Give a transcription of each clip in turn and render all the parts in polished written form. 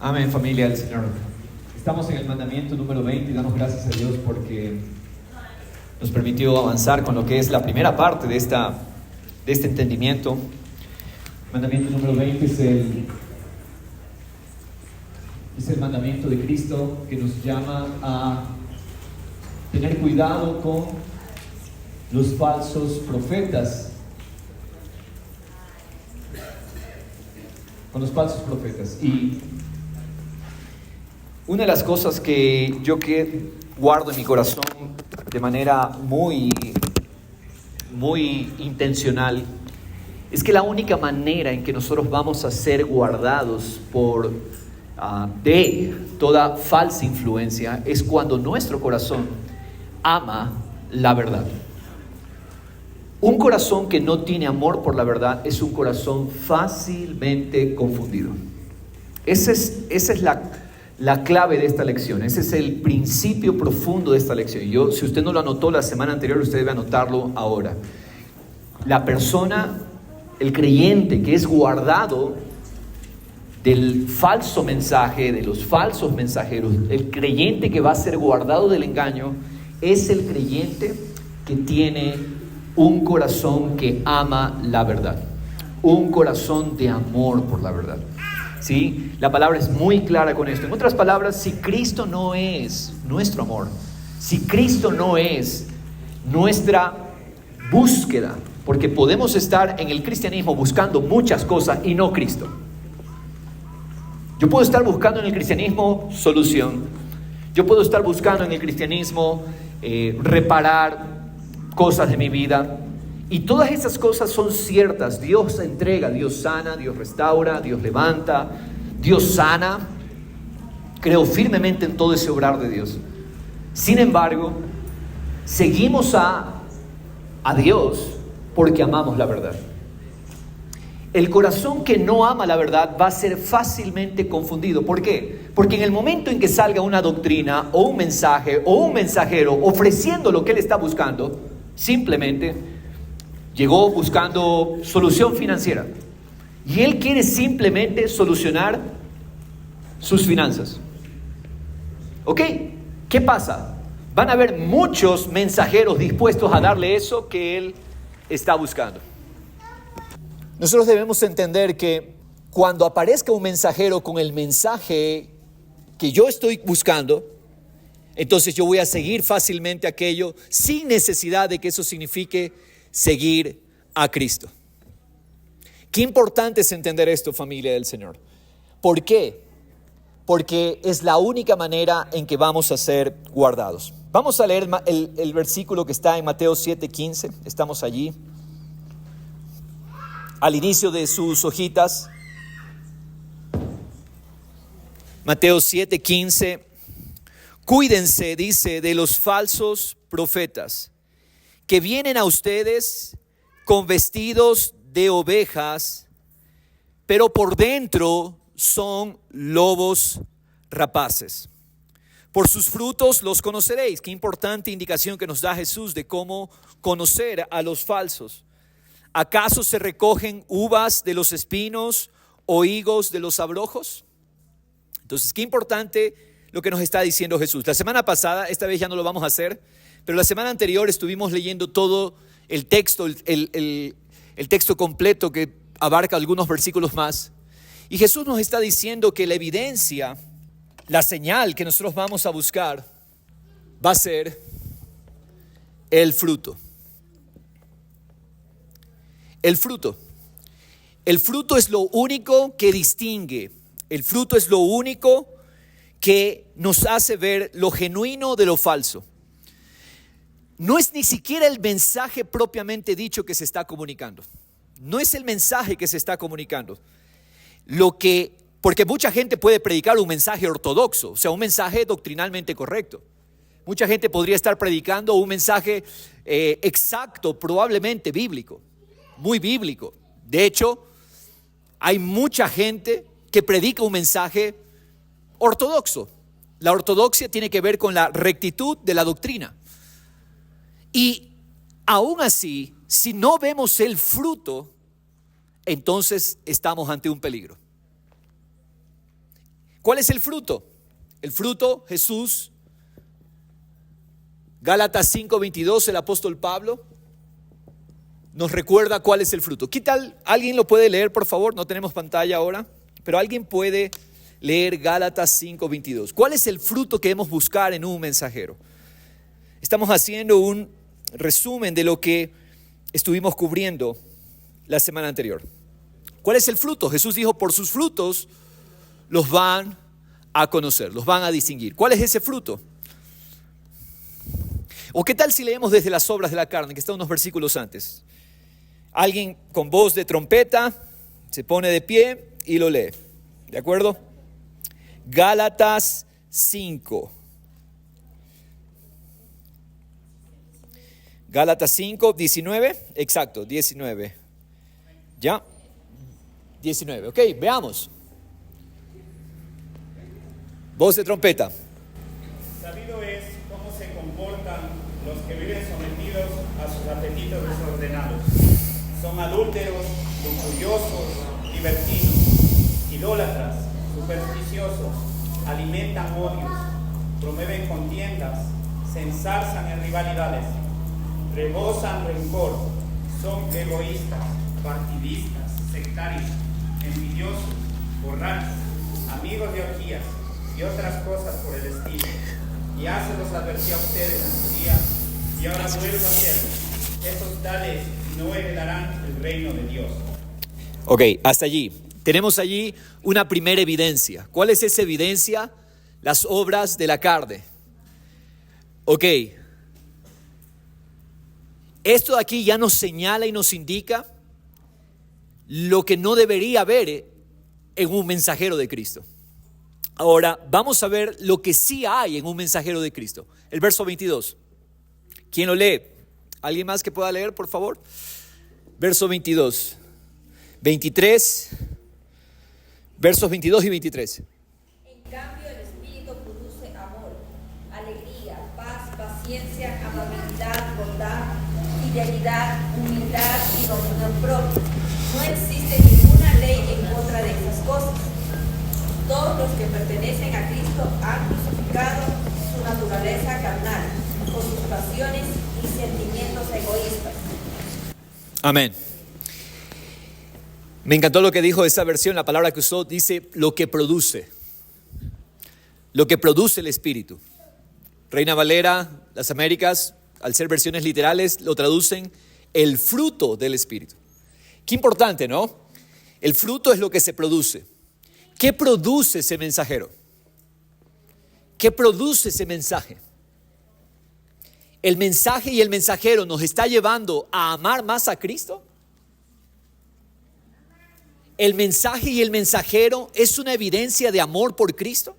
Amén, familia del Señor. Estamos en el mandamiento número 20 y damos gracias a Dios porque nos permitió avanzar con lo que es la primera parte de este entendimiento. El mandamiento número 20 es el mandamiento de Cristo que nos llama a tener cuidado con los falsos profetas. Y una de las cosas que yo guardo en mi corazón de manera muy intencional es que la única manera en que nosotros vamos a ser guardados de toda falsa influencia es cuando nuestro corazón ama la verdad. Un corazón que no tiene amor por la verdad es un corazón fácilmente confundido. Esa es la clave de esta lección. Ese es el principio profundo de esta lección. Si usted no lo anotó la semana anterior, usted debe anotarlo ahora. La persona, el creyente que es guardado del falso mensaje, de los falsos mensajeros, el creyente que va a ser guardado del engaño, es el creyente que tiene un corazón que ama la verdad, un corazón de amor por la verdad. ¿Sí? La palabra es muy clara con esto. En otras palabras, si Cristo no es nuestro amor, si Cristo no es nuestra búsqueda, porque podemos estar en el cristianismo buscando muchas cosas y no Cristo. Yo puedo estar buscando en el cristianismo solución. Yo puedo estar buscando en el cristianismo reparar cosas de mi vida, y todas esas cosas son ciertas. Dios entrega, Dios sana, Dios restaura, Dios levanta, Dios sana. Creo firmemente en todo ese obrar de Dios. Sin embargo, seguimos a Dios porque amamos la verdad. El corazón que no ama la verdad va a ser fácilmente confundido. ¿Por qué? Porque en el momento en que salga una doctrina o un mensaje o un mensajero ofreciendo lo que él está buscando, simplemente llegó buscando solución financiera y él quiere simplemente solucionar sus finanzas. ¿Ok? ¿Qué pasa? Van a haber muchos mensajeros dispuestos a darle eso que él está buscando. Nosotros debemos entender que cuando aparezca un mensajero con el mensaje que yo estoy buscando, entonces yo voy a seguir fácilmente aquello sin necesidad de que eso signifique seguir a Cristo. Qué importante es entender esto, familia del Señor. ¿Por qué? Porque es la única manera en que vamos a ser guardados. Vamos a leer el versículo que está en Mateo 7:15. Estamos allí, al inicio de sus hojitas. Mateo 7:15. Cuídense, dice, de los falsos profetas que vienen a ustedes con vestidos de ovejas, pero por dentro son lobos rapaces. Por sus frutos los conoceréis. Qué importante indicación que nos da Jesús de cómo conocer a los falsos. ¿Acaso se recogen uvas de los espinos o higos de los abrojos? Entonces, qué importante lo que nos está diciendo Jesús. La semana pasada, esta vez ya no lo vamos a hacer, pero la semana anterior estuvimos leyendo todo el texto, el texto completo que abarca algunos versículos más. Y Jesús nos está diciendo que la evidencia, la señal que nosotros vamos a buscar va a ser el fruto. El fruto. El fruto es lo único que distingue. El fruto es lo único que nos hace ver lo genuino de lo falso. No es ni siquiera el mensaje propiamente dicho que se está comunicando. No es el mensaje que se está comunicando. Porque mucha gente puede predicar un mensaje ortodoxo, o sea, un mensaje doctrinalmente correcto. Mucha gente podría estar predicando un mensaje exacto, probablemente bíblico, muy bíblico. De hecho, hay mucha gente que predica un mensaje ortodoxo. La ortodoxia tiene que ver con la rectitud de la doctrina. Y aún así, si no vemos el fruto, entonces estamos ante un peligro. ¿Cuál es el fruto? El fruto, Jesús, Gálatas 5:22, el apóstol Pablo nos recuerda cuál es el fruto. ¿Qué tal? ¿Alguien lo puede leer, por favor? No tenemos pantalla ahora, pero alguien puede leer Gálatas 5:22. ¿Cuál es el fruto que debemos buscar en un mensajero? Estamos haciendo un resumen de lo que estuvimos cubriendo la semana anterior. ¿Cuál es el fruto? Jesús dijo, por sus frutos los van a conocer, los van a distinguir. ¿Cuál es ese fruto? ¿O qué tal si leemos desde las obras de la carne, que está unos versículos antes? Alguien con voz de trompeta se pone de pie y lo lee. ¿De acuerdo? Gálatas 5. Gálatas 5, 19. Exacto, 19. ¿Ya? 19. Ok, veamos. Voz de trompeta. Sabido es cómo se comportan los que viven sometidos a sus apetitos desordenados. Son adúlteros, lujuriosos, libertinos, idólatras, supersticiosos, alimentan odios, promueven contiendas, se ensarzan en rivalidades, rebosan rencor, son egoístas, partidistas, sectarios, envidiosos, borrachos, amigos de orgías y otras cosas por el estilo. Y hace los advertí a ustedes en su día, y ahora vuelvo a hacerlo. Esos tales no heredarán el reino de Dios. Ok, hasta allí. Tenemos allí una primera evidencia. ¿Cuál es esa evidencia? Las obras de la carne. Ok. Esto de aquí ya nos señala y nos indica lo que no debería haber en un mensajero de Cristo. Ahora vamos a ver lo que sí hay en un mensajero de Cristo. El verso 22. ¿Quién lo lee? ¿Alguien más que pueda leer, por favor? Verso 22. 23. Versos 22 y 23. En cambio, el Espíritu produce amor, alegría, paz, paciencia, amabilidad, bondad, fidelidad, humildad y dominio propio. No existe ninguna ley en contra de esas cosas. Todos los que pertenecen a Cristo han crucificado su naturaleza carnal, con sus pasiones y sentimientos egoístas. Amén. Me encantó lo que dijo esa versión, la palabra que usó, dice lo que produce el Espíritu. Reina Valera, las Américas, al ser versiones literales, lo traducen el fruto del Espíritu. Qué importante, ¿no? El fruto es lo que se produce. ¿Qué produce ese mensajero? ¿Qué produce ese mensaje? ¿El mensaje y el mensajero nos está llevando a amar más a Cristo? ¿El mensaje y el mensajero es una evidencia de amor por Cristo?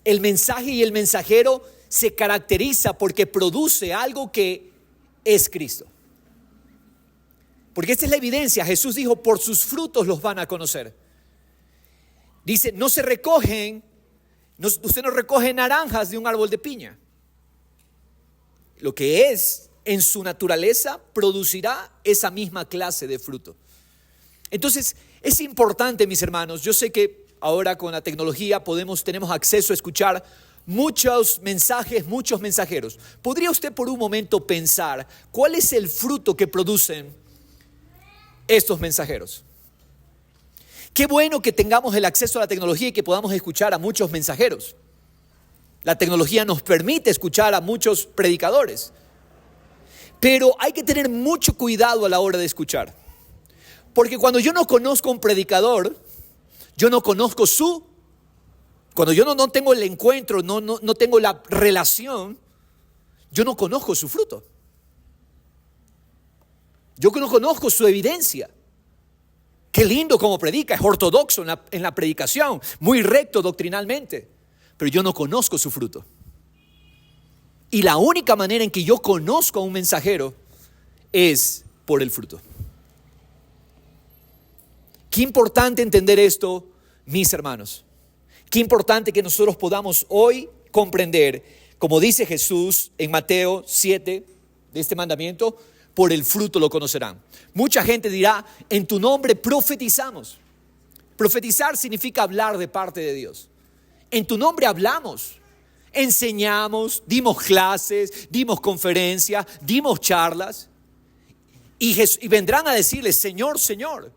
El mensaje y el mensajero se caracteriza porque produce algo que es Cristo. Porque esta es la evidencia. Jesús dijo, por sus frutos los van a conocer. Dice, usted no recoge naranjas de un árbol de piña. Lo que es en su naturaleza producirá esa misma clase de fruto. Entonces, es importante, mis hermanos. Yo sé que ahora con la tecnología tenemos acceso a escuchar muchos mensajes, muchos mensajeros. ¿Podría usted por un momento pensar cuál es el fruto que producen estos mensajeros? Qué bueno que tengamos el acceso a la tecnología y que podamos escuchar a muchos mensajeros. La tecnología nos permite escuchar a muchos predicadores. Pero hay que tener mucho cuidado a la hora de escuchar. Porque cuando yo no conozco a un predicador, yo no conozco cuando yo no tengo el encuentro, no tengo la relación, yo no conozco su fruto. Yo no conozco su evidencia. Qué lindo como predica, es ortodoxo en la predicación, muy recto doctrinalmente, pero yo no conozco su fruto. Y la única manera en que yo conozco a un mensajero es por el fruto. Qué importante entender esto, mis hermanos. Qué importante que nosotros podamos hoy comprender, como dice Jesús en Mateo 7, de este mandamiento, por el fruto lo conocerán. Mucha gente dirá, en tu nombre profetizamos. Profetizar significa hablar de parte de Dios. En tu nombre hablamos, enseñamos, dimos clases, dimos conferencias, dimos charlas. Y vendrán a decirles, Señor, Señor.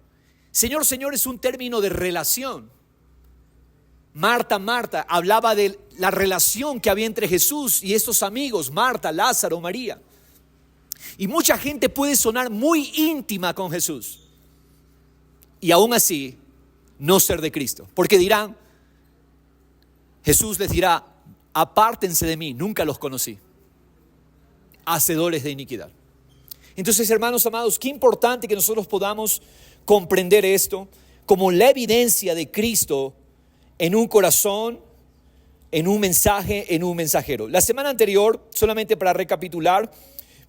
Señor, Señor es un término de relación. Marta, Marta, hablaba de la relación que había entre Jesús y estos amigos, Marta, Lázaro, María. Y mucha gente puede sonar muy íntima con Jesús y aún así no ser de Cristo, porque dirán, Jesús les dirá, apártense de mí, nunca los conocí, hacedores de iniquidad. Entonces, hermanos amados, qué importante que nosotros podamos comprender esto como la evidencia de Cristo en un corazón, en un mensaje, en un mensajero. La semana anterior, solamente para recapitular,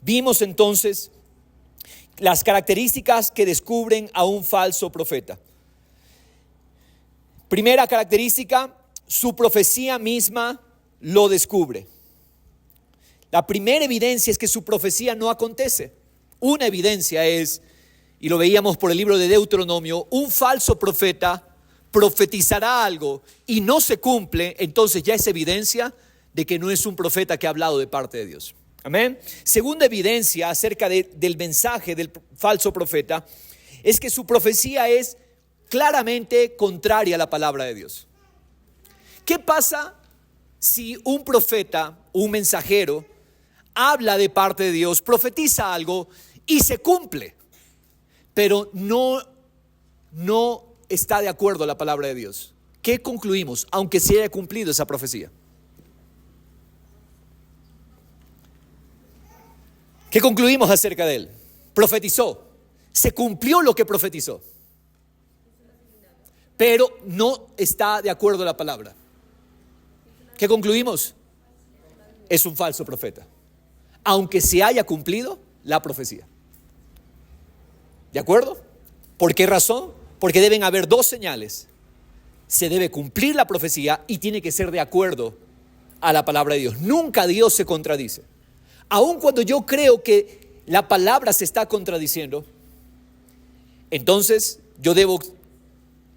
vimos entonces las características que descubren a un falso profeta. Primera característica, su profecía misma lo descubre. La primera evidencia es que su profecía no acontece. Una evidencia es, y lo veíamos por el libro de Deuteronomio, un falso profeta profetizará algo y no se cumple, entonces ya es evidencia de que no es un profeta que ha hablado de parte de Dios. Amén. Segunda evidencia acerca del mensaje del falso profeta es que su profecía es claramente contraria a la palabra de Dios. ¿Qué pasa si un profeta, un mensajero, habla de parte de Dios, profetiza algo y se cumple, pero no está de acuerdo a la palabra de Dios? ¿Qué concluimos, aunque se haya cumplido esa profecía? ¿Qué concluimos acerca de él? Profetizó, se cumplió lo que profetizó, pero no está de acuerdo a la palabra. ¿Qué concluimos? Es un falso profeta, aunque se haya cumplido la profecía. ¿De acuerdo? ¿Por qué razón? Porque deben haber dos señales. Se debe cumplir la profecía y tiene que ser de acuerdo a la palabra de Dios. Nunca Dios se contradice. Aun cuando yo creo que la palabra se está contradiciendo, entonces yo debo,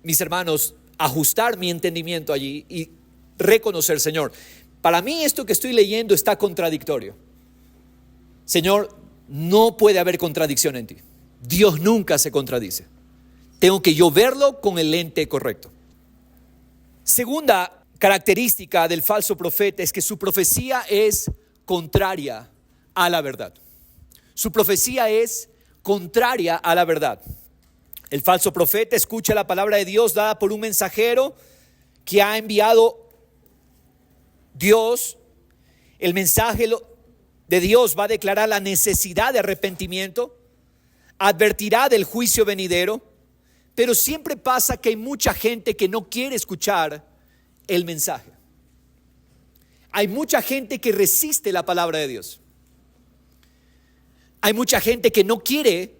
mis hermanos, ajustar mi entendimiento allí y reconocer, Señor, para mí esto que estoy leyendo está contradictorio. Señor, no puede haber contradicción en ti. Dios nunca se contradice. Tengo que yo verlo con el lente correcto. Segunda característica del falso profeta es que su profecía es contraria a la verdad. Su profecía es contraria a la verdad. El falso profeta escucha la palabra de Dios dada por un mensajero que ha enviado Dios. El mensaje de Dios va a declarar la necesidad de arrepentimiento, advertirá del juicio venidero, pero siempre pasa que hay mucha gente que no quiere escuchar el mensaje. Hay mucha gente que resiste la palabra de Dios. Hay mucha gente que no quiere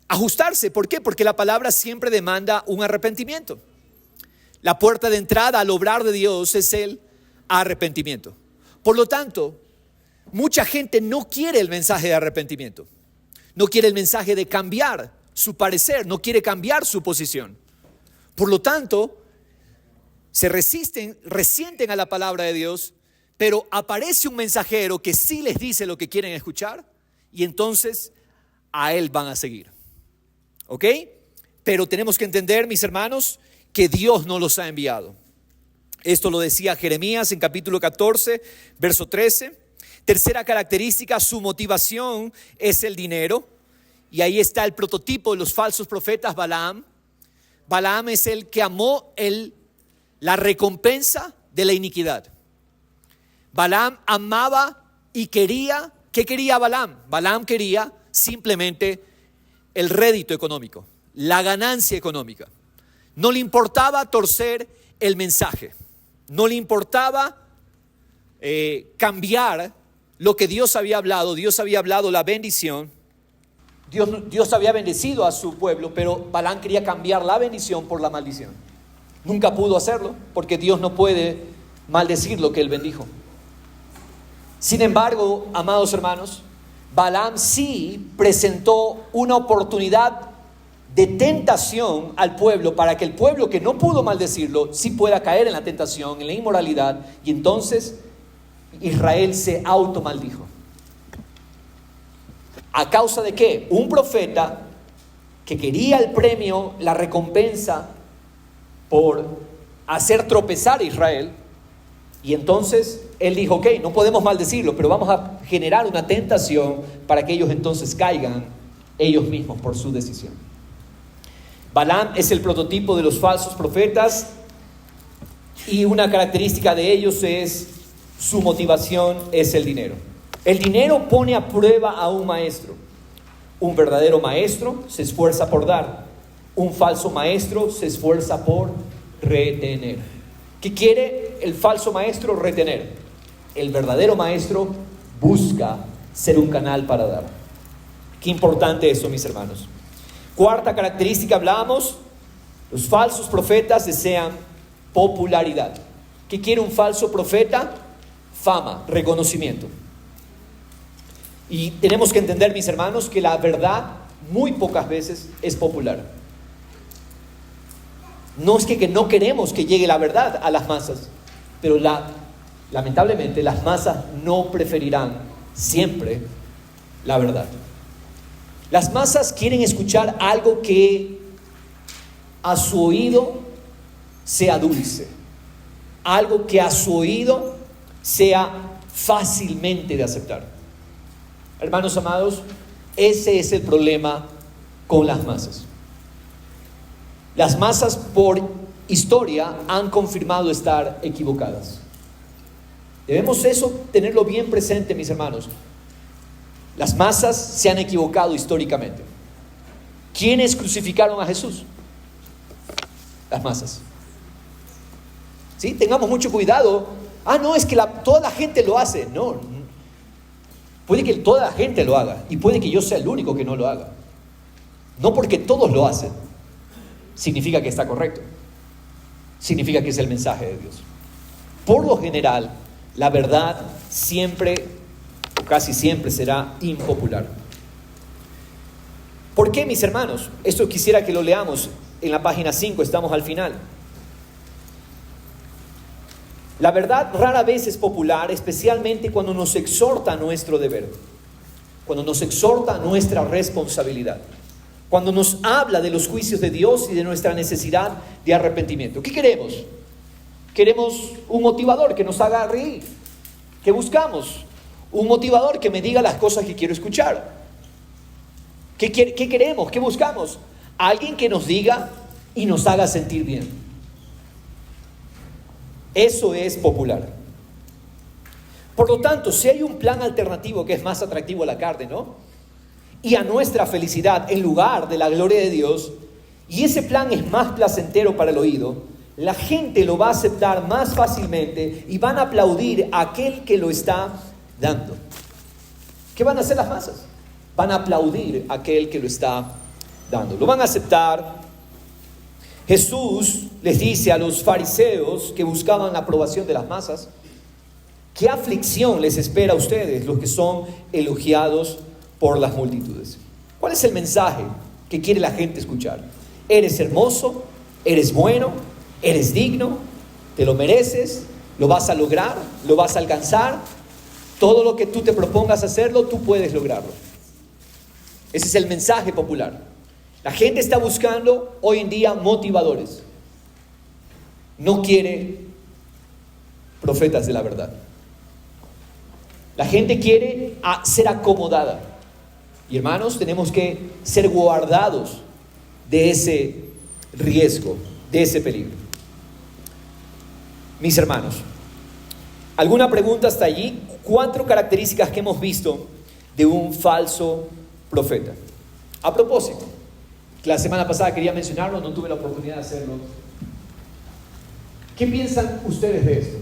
ajustarse. ¿Por qué? Porque la palabra siempre demanda un arrepentimiento. La puerta de entrada al obrar de Dios es el arrepentimiento. Por lo tanto, mucha gente no quiere el mensaje de arrepentimiento. No quiere el mensaje de cambiar su parecer, no quiere cambiar su posición. Por lo tanto, se resienten a la palabra de Dios, pero aparece un mensajero que sí les dice lo que quieren escuchar y entonces a él van a seguir. ¿Ok? Pero tenemos que entender, mis hermanos, que Dios no los ha enviado. Esto lo decía Jeremías en capítulo 14, verso 13. Tercera característica, su motivación es el dinero. Y ahí está el prototipo de los falsos profetas, Balaam. Balaam es el que amó la recompensa de la iniquidad. Balaam amaba y quería. ¿Qué quería Balaam? Balaam quería simplemente el rédito económico, la ganancia económica. No le importaba torcer el mensaje. No le importaba cambiar lo que Dios había hablado. Dios había hablado la bendición. Dios había bendecido a su pueblo, pero Balaam quería cambiar la bendición por la maldición. Nunca pudo hacerlo porque Dios no puede maldecir lo que él bendijo. Sin embargo, amados hermanos, Balaam sí presentó una oportunidad de tentación al pueblo para que el pueblo que no pudo maldecirlo sí pueda caer en la tentación, en la inmoralidad, y entonces Israel se automaldijo. ¿A causa de qué? Un profeta que quería el premio, la recompensa por hacer tropezar a Israel, y entonces él dijo, ok, no podemos maldecirlo, pero vamos a generar una tentación para que ellos entonces caigan ellos mismos por su decisión. Balaam es el prototipo de los falsos profetas, y una característica de ellos es su motivación es el dinero. El dinero pone a prueba a un maestro. Un verdadero maestro se esfuerza por dar. Un falso maestro se esfuerza por retener. ¿Qué quiere el falso maestro? Retener. El verdadero maestro busca ser un canal para dar. Qué importante eso, mis hermanos. Cuarta característica, hablamos, los falsos profetas desean popularidad. ¿Qué quiere un falso profeta? Fama, reconocimiento. Y tenemos que entender, mis hermanos, que la verdad muy pocas veces es popular. No es que no queremos que llegue la verdad a las masas, pero lamentablemente las masas no preferirán siempre la verdad. Las masas quieren escuchar algo que a su oído sea dulce, algo que a su oído sea fácilmente de aceptar. Hermanos amados, ese es el problema con las masas. Las masas por historia han confirmado estar equivocadas. Debemos eso tenerlo bien presente, mis hermanos. Las masas se han equivocado históricamente. ¿Quiénes crucificaron a Jesús? Las masas. ¿Sí? Tengamos mucho cuidado. No, es que toda la gente lo hace. No, puede que toda la gente lo haga y puede que yo sea el único que no lo haga. No porque todos lo hacen significa que está correcto. Significa que es el mensaje de Dios. Por lo general, la verdad siempre, o casi siempre, será impopular. ¿Por qué, mis hermanos? Esto quisiera que lo leamos en la página 5, estamos al final. La verdad rara vez es popular, especialmente cuando nos exhorta a nuestro deber, cuando nos exhorta a nuestra responsabilidad, cuando nos habla de los juicios de Dios y de nuestra necesidad de arrepentimiento. ¿Qué queremos? Queremos un motivador que nos haga reír. ¿Qué buscamos? Un motivador que me diga las cosas que quiero escuchar. ¿Qué queremos? ¿Qué buscamos? Alguien que nos diga y nos haga sentir bien. Eso es popular. Por lo tanto, si hay un plan alternativo que es más atractivo a la carne, ¿no? Y a nuestra felicidad en lugar de la gloria de Dios, y ese plan es más placentero para el oído, la gente lo va a aceptar más fácilmente y van a aplaudir a aquel que lo está dando. ¿Qué van a hacer las masas? Van a aplaudir a aquel que lo está dando. Lo van a aceptar. Jesús les dice a los fariseos que buscaban la aprobación de las masas: ¿qué aflicción les espera a ustedes, los que son elogiados por las multitudes? ¿Cuál es el mensaje que quiere la gente escuchar? Eres hermoso, eres bueno, eres digno, te lo mereces, lo vas a lograr, lo vas a alcanzar. Todo lo que tú te propongas hacerlo, tú puedes lograrlo. Ese es el mensaje popular. La gente está buscando hoy en día motivadores. No quiere profetas de la verdad. La gente quiere ser acomodada. Y hermanos, tenemos que ser guardados de ese riesgo, de ese peligro. Mis hermanos, ¿alguna pregunta hasta allí? 4 características que hemos visto de un falso profeta. A propósito, la semana pasada quería mencionarlo, no tuve la oportunidad de hacerlo. ¿Qué piensan ustedes de esto?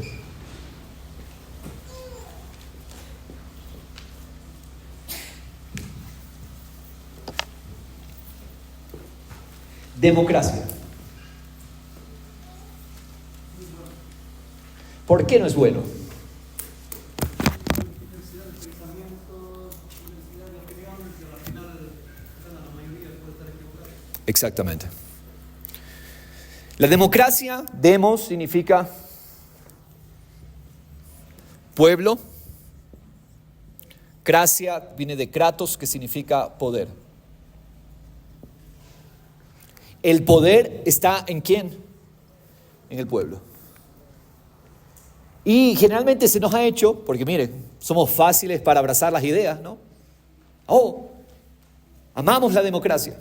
Democracia. ¿Por qué no es bueno? Exactamente. La democracia, demos, significa pueblo. Cracia viene de kratos, que significa poder. El poder está ¿en quién? En el pueblo. Y generalmente se nos ha hecho, porque mire, somos fáciles para abrazar las ideas, ¿no? Oh, amamos la democracia.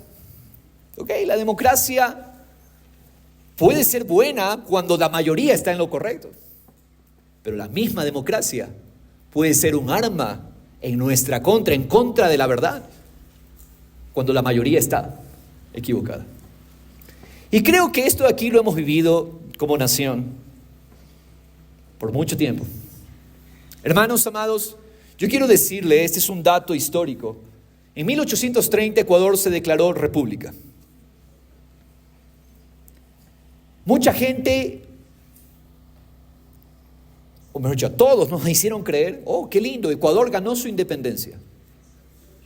Ok, la democracia puede ser buena cuando la mayoría está en lo correcto. Pero la misma democracia puede ser un arma en nuestra contra, en contra de la verdad, cuando la mayoría está equivocada. Y creo que esto de aquí lo hemos vivido como nación por mucho tiempo. Hermanos amados, yo quiero decirle, este es un dato histórico. En 1830 Ecuador se declaró república. Mucha gente, o mejor dicho, todos nos hicieron creer, oh, qué lindo, Ecuador ganó su independencia.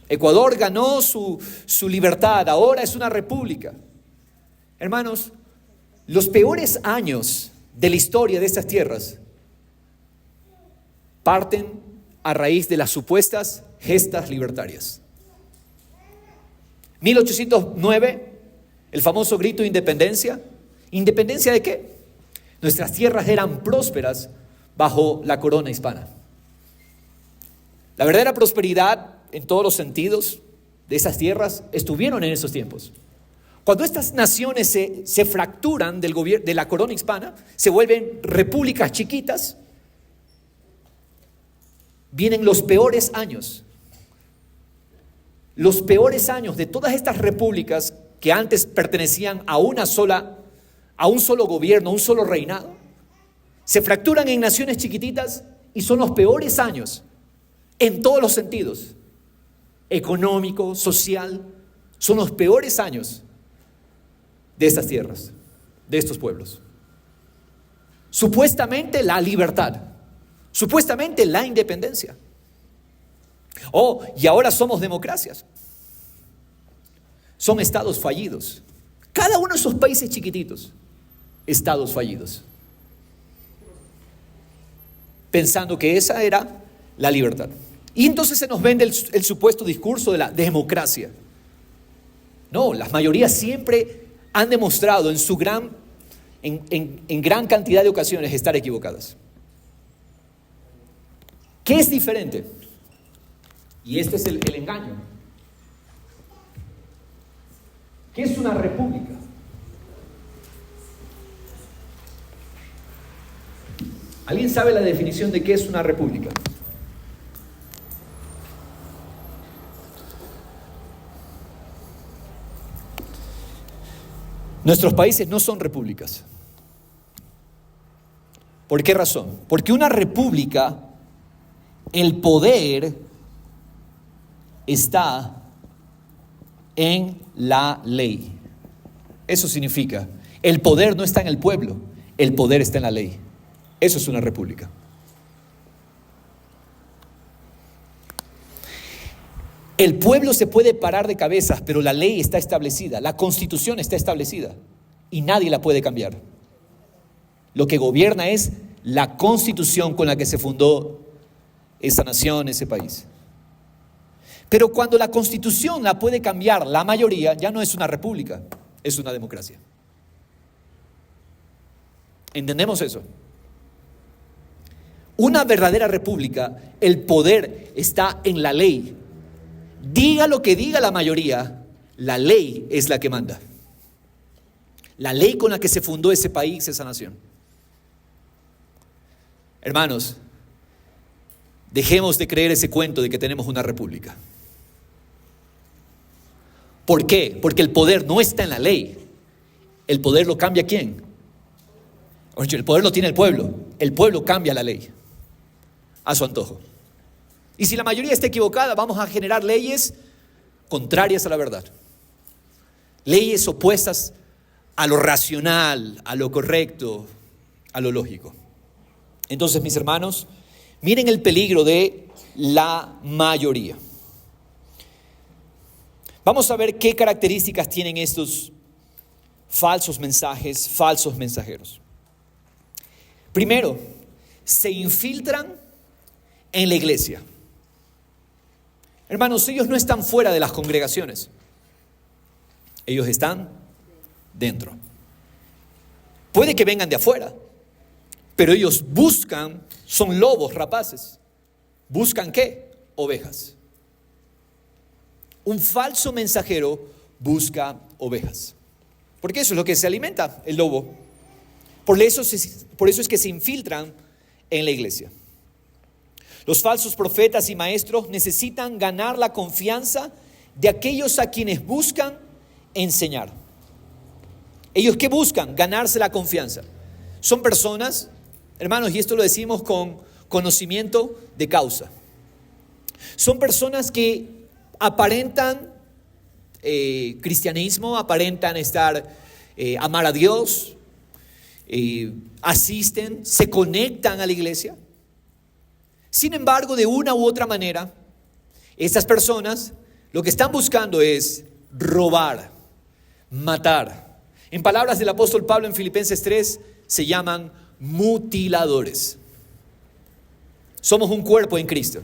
Ecuador ganó su libertad, ahora es una república. Hermanos, los peores años de la historia de estas tierras parten a raíz de las supuestas gestas libertarias. 1809, el famoso grito de independencia. ¿Independencia de qué? Nuestras tierras eran prósperas bajo la corona hispana. La verdadera prosperidad en todos los sentidos de esas tierras estuvieron en esos tiempos. Cuando estas naciones se fracturan de la corona hispana, se vuelven repúblicas chiquitas, vienen los peores años. Los peores años de todas estas repúblicas que antes pertenecían a un solo gobierno, a un solo reinado, se fracturan en naciones chiquititas y son los peores años en todos los sentidos. Económico, social, son los peores años de estas tierras, de estos pueblos. Supuestamente la libertad, supuestamente la independencia. Oh, y ahora somos democracias. Son estados fallidos. Cada uno de esos países chiquititos, estados fallidos. Pensando que esa era la libertad. Y entonces se nos vende el supuesto discurso de la democracia. No, las mayorías siempre han demostrado en gran cantidad de ocasiones estar equivocadas. ¿Qué es diferente? Y este es el engaño. ¿Qué es una república? ¿Alguien sabe la definición de qué es una república? Nuestros países no son repúblicas. ¿Por qué razón? Porque una república, el poder está en la ley. Eso significa, el poder no está en el pueblo, el poder está en la ley. Eso es una república. El pueblo se puede parar de cabezas, pero la ley está establecida, la constitución está establecida y nadie la puede cambiar. Lo que gobierna es la constitución con la que se fundó esa nación, ese país. Pero cuando la constitución la puede cambiar la mayoría, ya no es una república, es una democracia. ¿Entendemos eso? Una verdadera república, el poder está en la ley. Diga lo que diga la mayoría, la ley es la que manda. La ley con la que se fundó ese país, esa nación. Hermanos, dejemos de creer ese cuento de que tenemos una república. ¿Por qué? Porque el poder no está en la ley. ¿El poder lo cambia quién? El poder lo tiene el pueblo. El pueblo cambia la ley a su antojo. Y si la mayoría está equivocada, vamos a generar leyes contrarias a la verdad. Leyes opuestas a lo racional, a lo correcto, a lo lógico. Entonces, mis hermanos, miren el peligro de la mayoría. Vamos a ver qué características tienen estos falsos mensajes, falsos mensajeros. Primero, se infiltran en la iglesia. Hermanos, ellos no están fuera de las congregaciones. Ellos están dentro. Puede que vengan de afuera, pero ellos buscan, son lobos rapaces. ¿Buscan qué? Ovejas. Un falso mensajero busca ovejas. Porque eso es lo que se alimenta el lobo. Por eso es que se infiltran en la iglesia. Los falsos profetas y maestros necesitan ganar la confianza de aquellos a quienes buscan enseñar. ¿Ellos qué buscan? Ganarse la confianza. Son personas, hermanos, y esto lo decimos con conocimiento de causa. Son personas que aparentan cristianismo, aparentan amar a Dios, asisten, se conectan a la iglesia. Sin embargo, de una u otra manera, estas personas lo que están buscando es robar, matar. En palabras del apóstol Pablo en Filipenses 3, se llaman mutiladores. Somos un cuerpo en Cristo.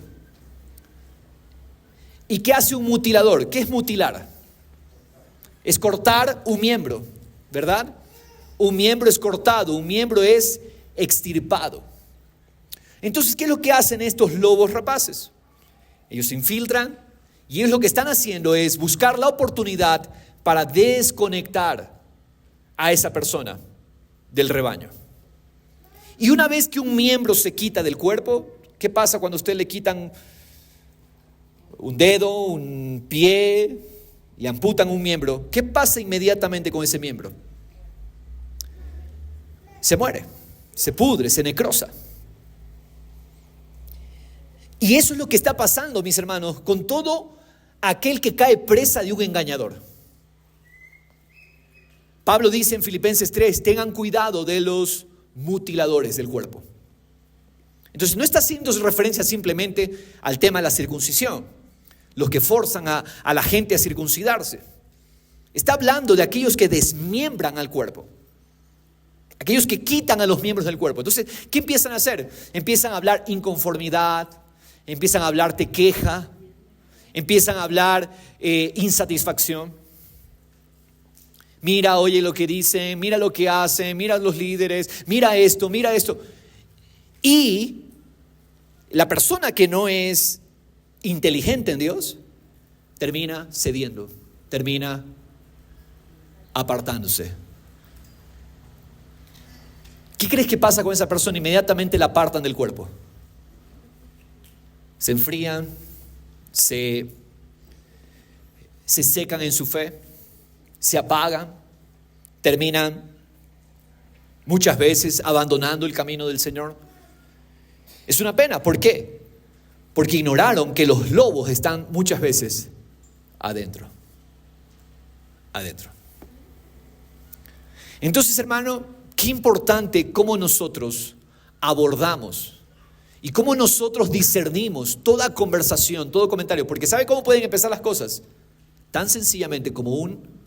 ¿Y qué hace un mutilador? ¿Qué es mutilar? Es cortar un miembro, ¿verdad? Un miembro es cortado, un miembro es extirpado. Entonces, ¿qué es lo que hacen estos lobos rapaces? Ellos se infiltran y ellos lo que están haciendo es buscar la oportunidad para desconectar a esa persona del rebaño. Y una vez que un miembro se quita del cuerpo, ¿qué pasa cuando a usted le quitan un dedo, un pie, le amputan un miembro? ¿Qué pasa inmediatamente con ese miembro? Se muere, se pudre, se necrosa. Y eso es lo que está pasando, mis hermanos, con todo aquel que cae presa de un engañador. Pablo dice en Filipenses 3, tengan cuidado de los mutiladores del cuerpo. Entonces no está haciendo referencia simplemente al tema de la circuncisión, los que forzan a la gente a circuncidarse. Está hablando de aquellos que desmiembran al cuerpo, aquellos que quitan a los miembros del cuerpo. Entonces, ¿qué empiezan a hacer? Empiezan a hablar inconformidad, empiezan a hablarte queja, empiezan a hablar insatisfacción. Mira, oye lo que dicen, mira lo que hacen, mira los líderes, mira esto, mira esto. Y la persona que no es inteligente en Dios termina cediendo, termina apartándose. ¿Qué crees que pasa con esa persona? Inmediatamente la apartan del cuerpo. Se enfrían, se secan en su fe, se apagan, terminan muchas veces abandonando el camino del Señor. Es una pena. ¿Por qué? Porque ignoraron que los lobos están muchas veces adentro. Entonces, hermano, qué importante cómo nosotros abordamos y cómo nosotros discernimos toda conversación, todo comentario. Porque ¿sabe cómo pueden empezar las cosas? Tan sencillamente como un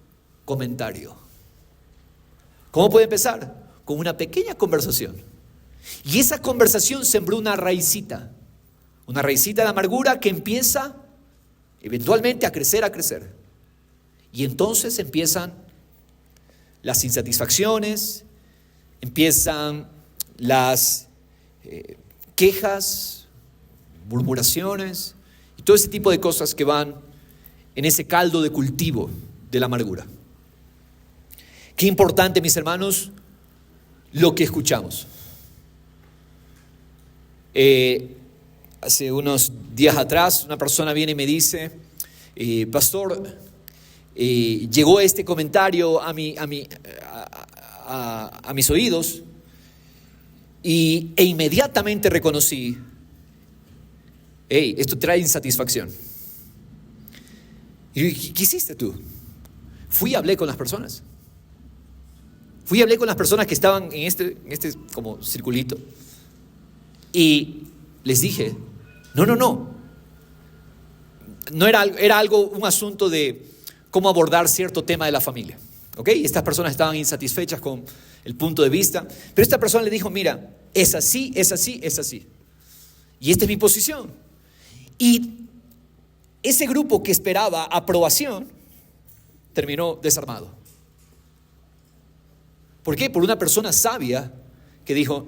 comentario. ¿Cómo puede empezar? Con una pequeña conversación. Y esa conversación sembró una raicita de amargura que empieza eventualmente a crecer. Y entonces empiezan las insatisfacciones, empiezan las quejas, murmuraciones y todo ese tipo de cosas que van en ese caldo de cultivo de la amargura. Qué importante, mis hermanos, lo que escuchamos. Hace unos días atrás una persona viene y me dice, pastor, llegó este comentario a mis oídos e inmediatamente reconocí, esto trae insatisfacción. Y ¿qué hiciste tú? Fui y hablé con las personas. Fui y hablé con las personas que estaban en este como circulito. Y les dije, no era algo, un asunto de cómo abordar cierto tema de la familia. ¿Ok? Y estas personas estaban insatisfechas con el punto de vista. Pero esta persona le dijo, mira, es así, es así, es así. Y esta es mi posición. Y ese grupo que esperaba aprobación terminó desarmado. ¿Por qué? Por una persona sabia que dijo,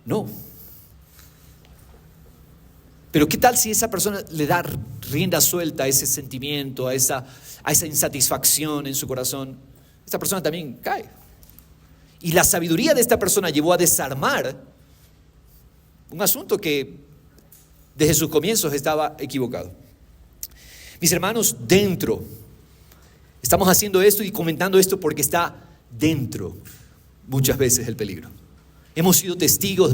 no. Pero ¿qué tal si esa persona le da rienda suelta a ese sentimiento, a esa insatisfacción en su corazón? Esta persona también cae. Y la sabiduría de esta persona llevó a desarmar un asunto que desde sus comienzos estaba equivocado. Mis hermanos, estamos haciendo esto y comentando esto porque está dentro muchas veces el peligro. Hemos sido testigos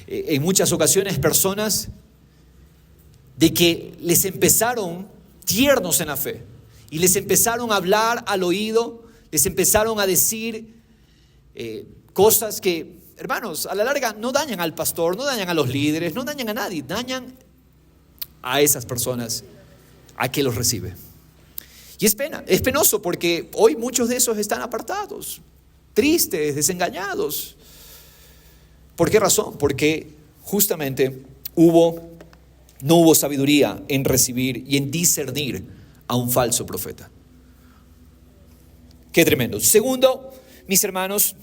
en muchas ocasiones, personas de que les empezaron tiernos en la fe y les empezaron a hablar al oído, les empezaron a decir cosas que, hermanos, a la larga no dañan al pastor, no dañan a los líderes, no dañan a nadie, dañan a esas personas a que los recibe. Y es penoso porque hoy muchos de esos están apartados, tristes, desengañados. ¿Por qué razón? Porque justamente no hubo sabiduría en recibir y en discernir a un falso profeta. Qué tremendo. Segundo, mis hermanos,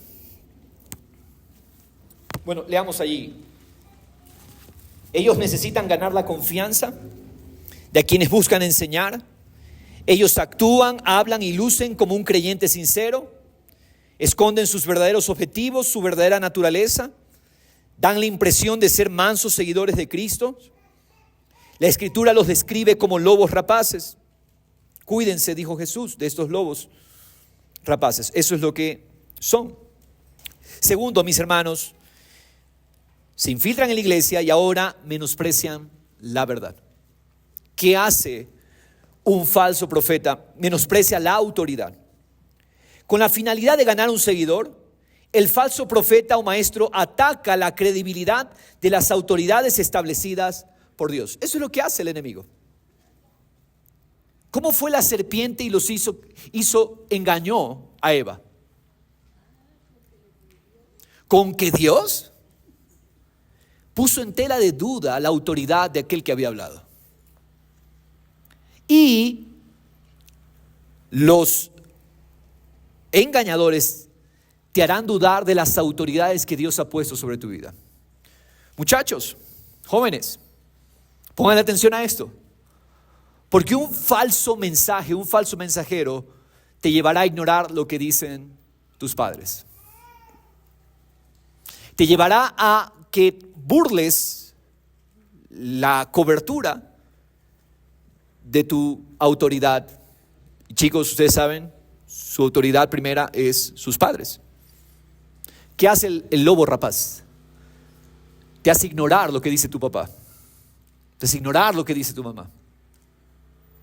bueno, leamos allí. Ellos necesitan ganar la confianza de a quienes buscan enseñar. Ellos actúan, hablan y lucen como un creyente sincero. Esconden sus verdaderos objetivos, su verdadera naturaleza. Dan la impresión de ser mansos seguidores de Cristo. La Escritura los describe como lobos rapaces. Cuídense, dijo Jesús, de estos lobos rapaces. Eso es lo que son. Segundo, mis hermanos, se infiltran en la iglesia y ahora menosprecian la verdad. ¿Qué hace un falso profeta? Menosprecia la autoridad. Con la finalidad de ganar un seguidor, el falso profeta o maestro ataca la credibilidad de las autoridades establecidas por Dios. Eso es lo que hace el enemigo. ¿Cómo fue la serpiente y los engañó a Eva? Con que Dios puso en tela de duda la autoridad de aquel que había hablado. Y los engañadores te harán dudar de las autoridades que Dios ha puesto sobre tu vida. Muchachos, jóvenes, pongan atención a esto. Porque un falso mensaje, un falso mensajero te llevará a ignorar lo que dicen tus padres. Te llevará a que burles la cobertura de tu autoridad. Y chicos, ustedes saben, su autoridad primera es sus padres. ¿Qué hace el lobo rapaz? Te hace ignorar lo que dice tu papá. Te hace ignorar lo que dice tu mamá.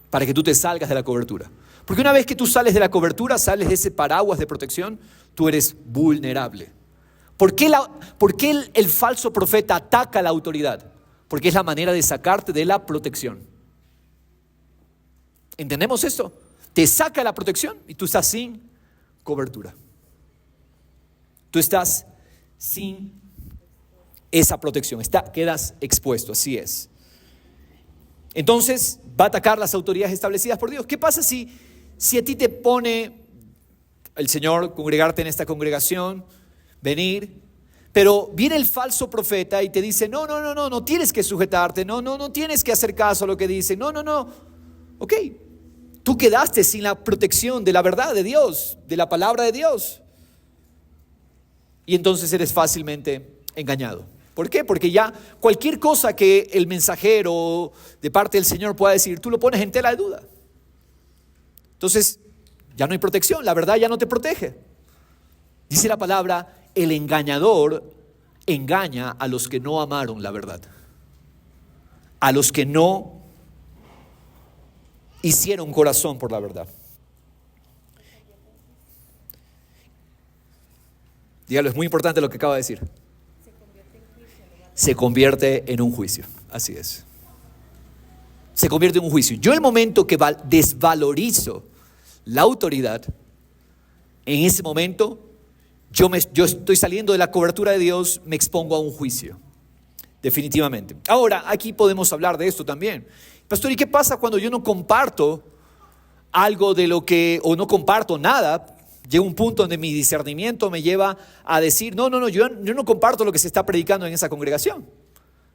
Para que tú te salgas de la cobertura. Porque una vez que tú sales de la cobertura, sales de ese paraguas de protección, tú eres vulnerable. ¿Por qué el falso profeta ataca la autoridad? Porque es la manera de sacarte de la protección. ¿Entendemos esto? Te saca de la protección y tú estás sin cobertura. Tú estás sin esa protección, quedas expuesto, así es. Entonces va a atacar las autoridades establecidas por Dios. ¿Qué pasa si a ti te pone el Señor congregarte en esta congregación, venir, pero viene el falso profeta y te dice, no tienes que sujetarte, no tienes que hacer caso a lo que dice, no, ok, tú quedaste sin la protección de la verdad de Dios, de la palabra de Dios, y entonces eres fácilmente engañado. ¿Por qué? Porque ya cualquier cosa que el mensajero de parte del Señor pueda decir, tú lo pones en tela de duda. Entonces, ya no hay protección, la verdad ya no te protege. Dice la palabra, el engañador engaña a los que no amaron la verdad. A los que no hicieron corazón por la verdad. Dígalo, es muy importante lo que acaba de decir. Se convierte en un juicio, así es. Se convierte en un juicio. Yo el momento que desvalorizo la autoridad, en ese momento, yo estoy saliendo de la cobertura de Dios, me expongo a un juicio. Definitivamente. Ahora, aquí podemos hablar de esto también. Pastor, ¿y qué pasa cuando yo no comparto algo de lo que, o no comparto nada? Llega un punto donde mi discernimiento me lleva a decir, no, yo no comparto lo que se está predicando en esa congregación.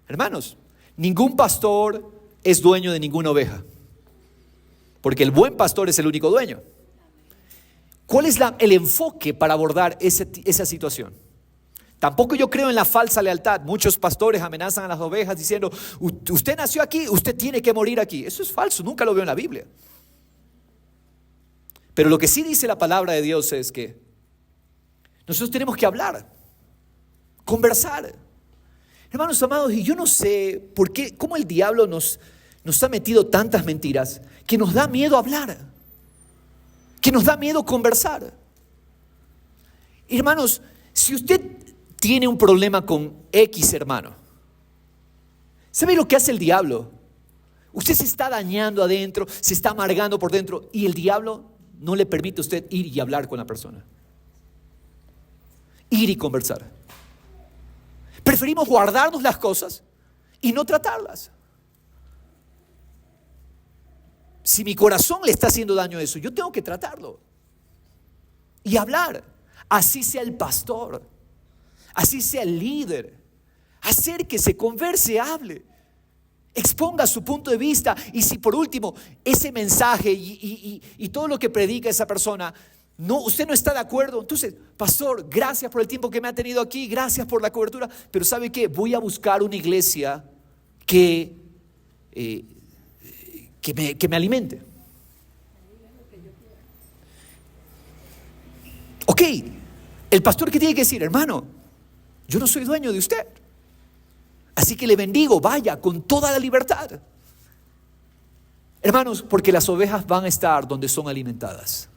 Hermanos, ningún pastor es dueño de ninguna oveja, porque el buen pastor es el único dueño. ¿Cuál es el enfoque para abordar esa situación? Tampoco yo creo en la falsa lealtad. Muchos pastores amenazan a las ovejas diciendo, usted nació aquí, usted tiene que morir aquí. Eso es falso, nunca lo veo en la Biblia. Pero lo que sí dice la palabra de Dios es que nosotros tenemos que hablar, conversar. Hermanos amados, y yo no sé por qué, cómo el diablo nos ha metido tantas mentiras que nos da miedo hablar, que nos da miedo conversar. Hermanos, si usted tiene un problema con X hermano, ¿sabe lo que hace el diablo? Usted se está dañando adentro, se está amargando por dentro, y el diablo no le permite a usted ir y hablar con la persona, ir y conversar. Preferimos guardarnos las cosas y no tratarlas. Si mi corazón le está haciendo daño a eso, yo tengo que tratarlo y hablar. Así sea el pastor, así sea el líder. Acérquese, converse, hable, exponga su punto de vista. Y si por último ese mensaje y todo lo que predica esa persona, usted no está de acuerdo, entonces, pastor, gracias por el tiempo que me ha tenido aquí, gracias por la cobertura, pero ¿sabe qué? Voy a buscar una iglesia que me alimente. Ok, el pastor, ¿qué tiene que decir? Hermano, yo no soy dueño de usted, así que le bendigo, vaya con toda la libertad. Hermanos, porque las ovejas van a estar donde son alimentadas.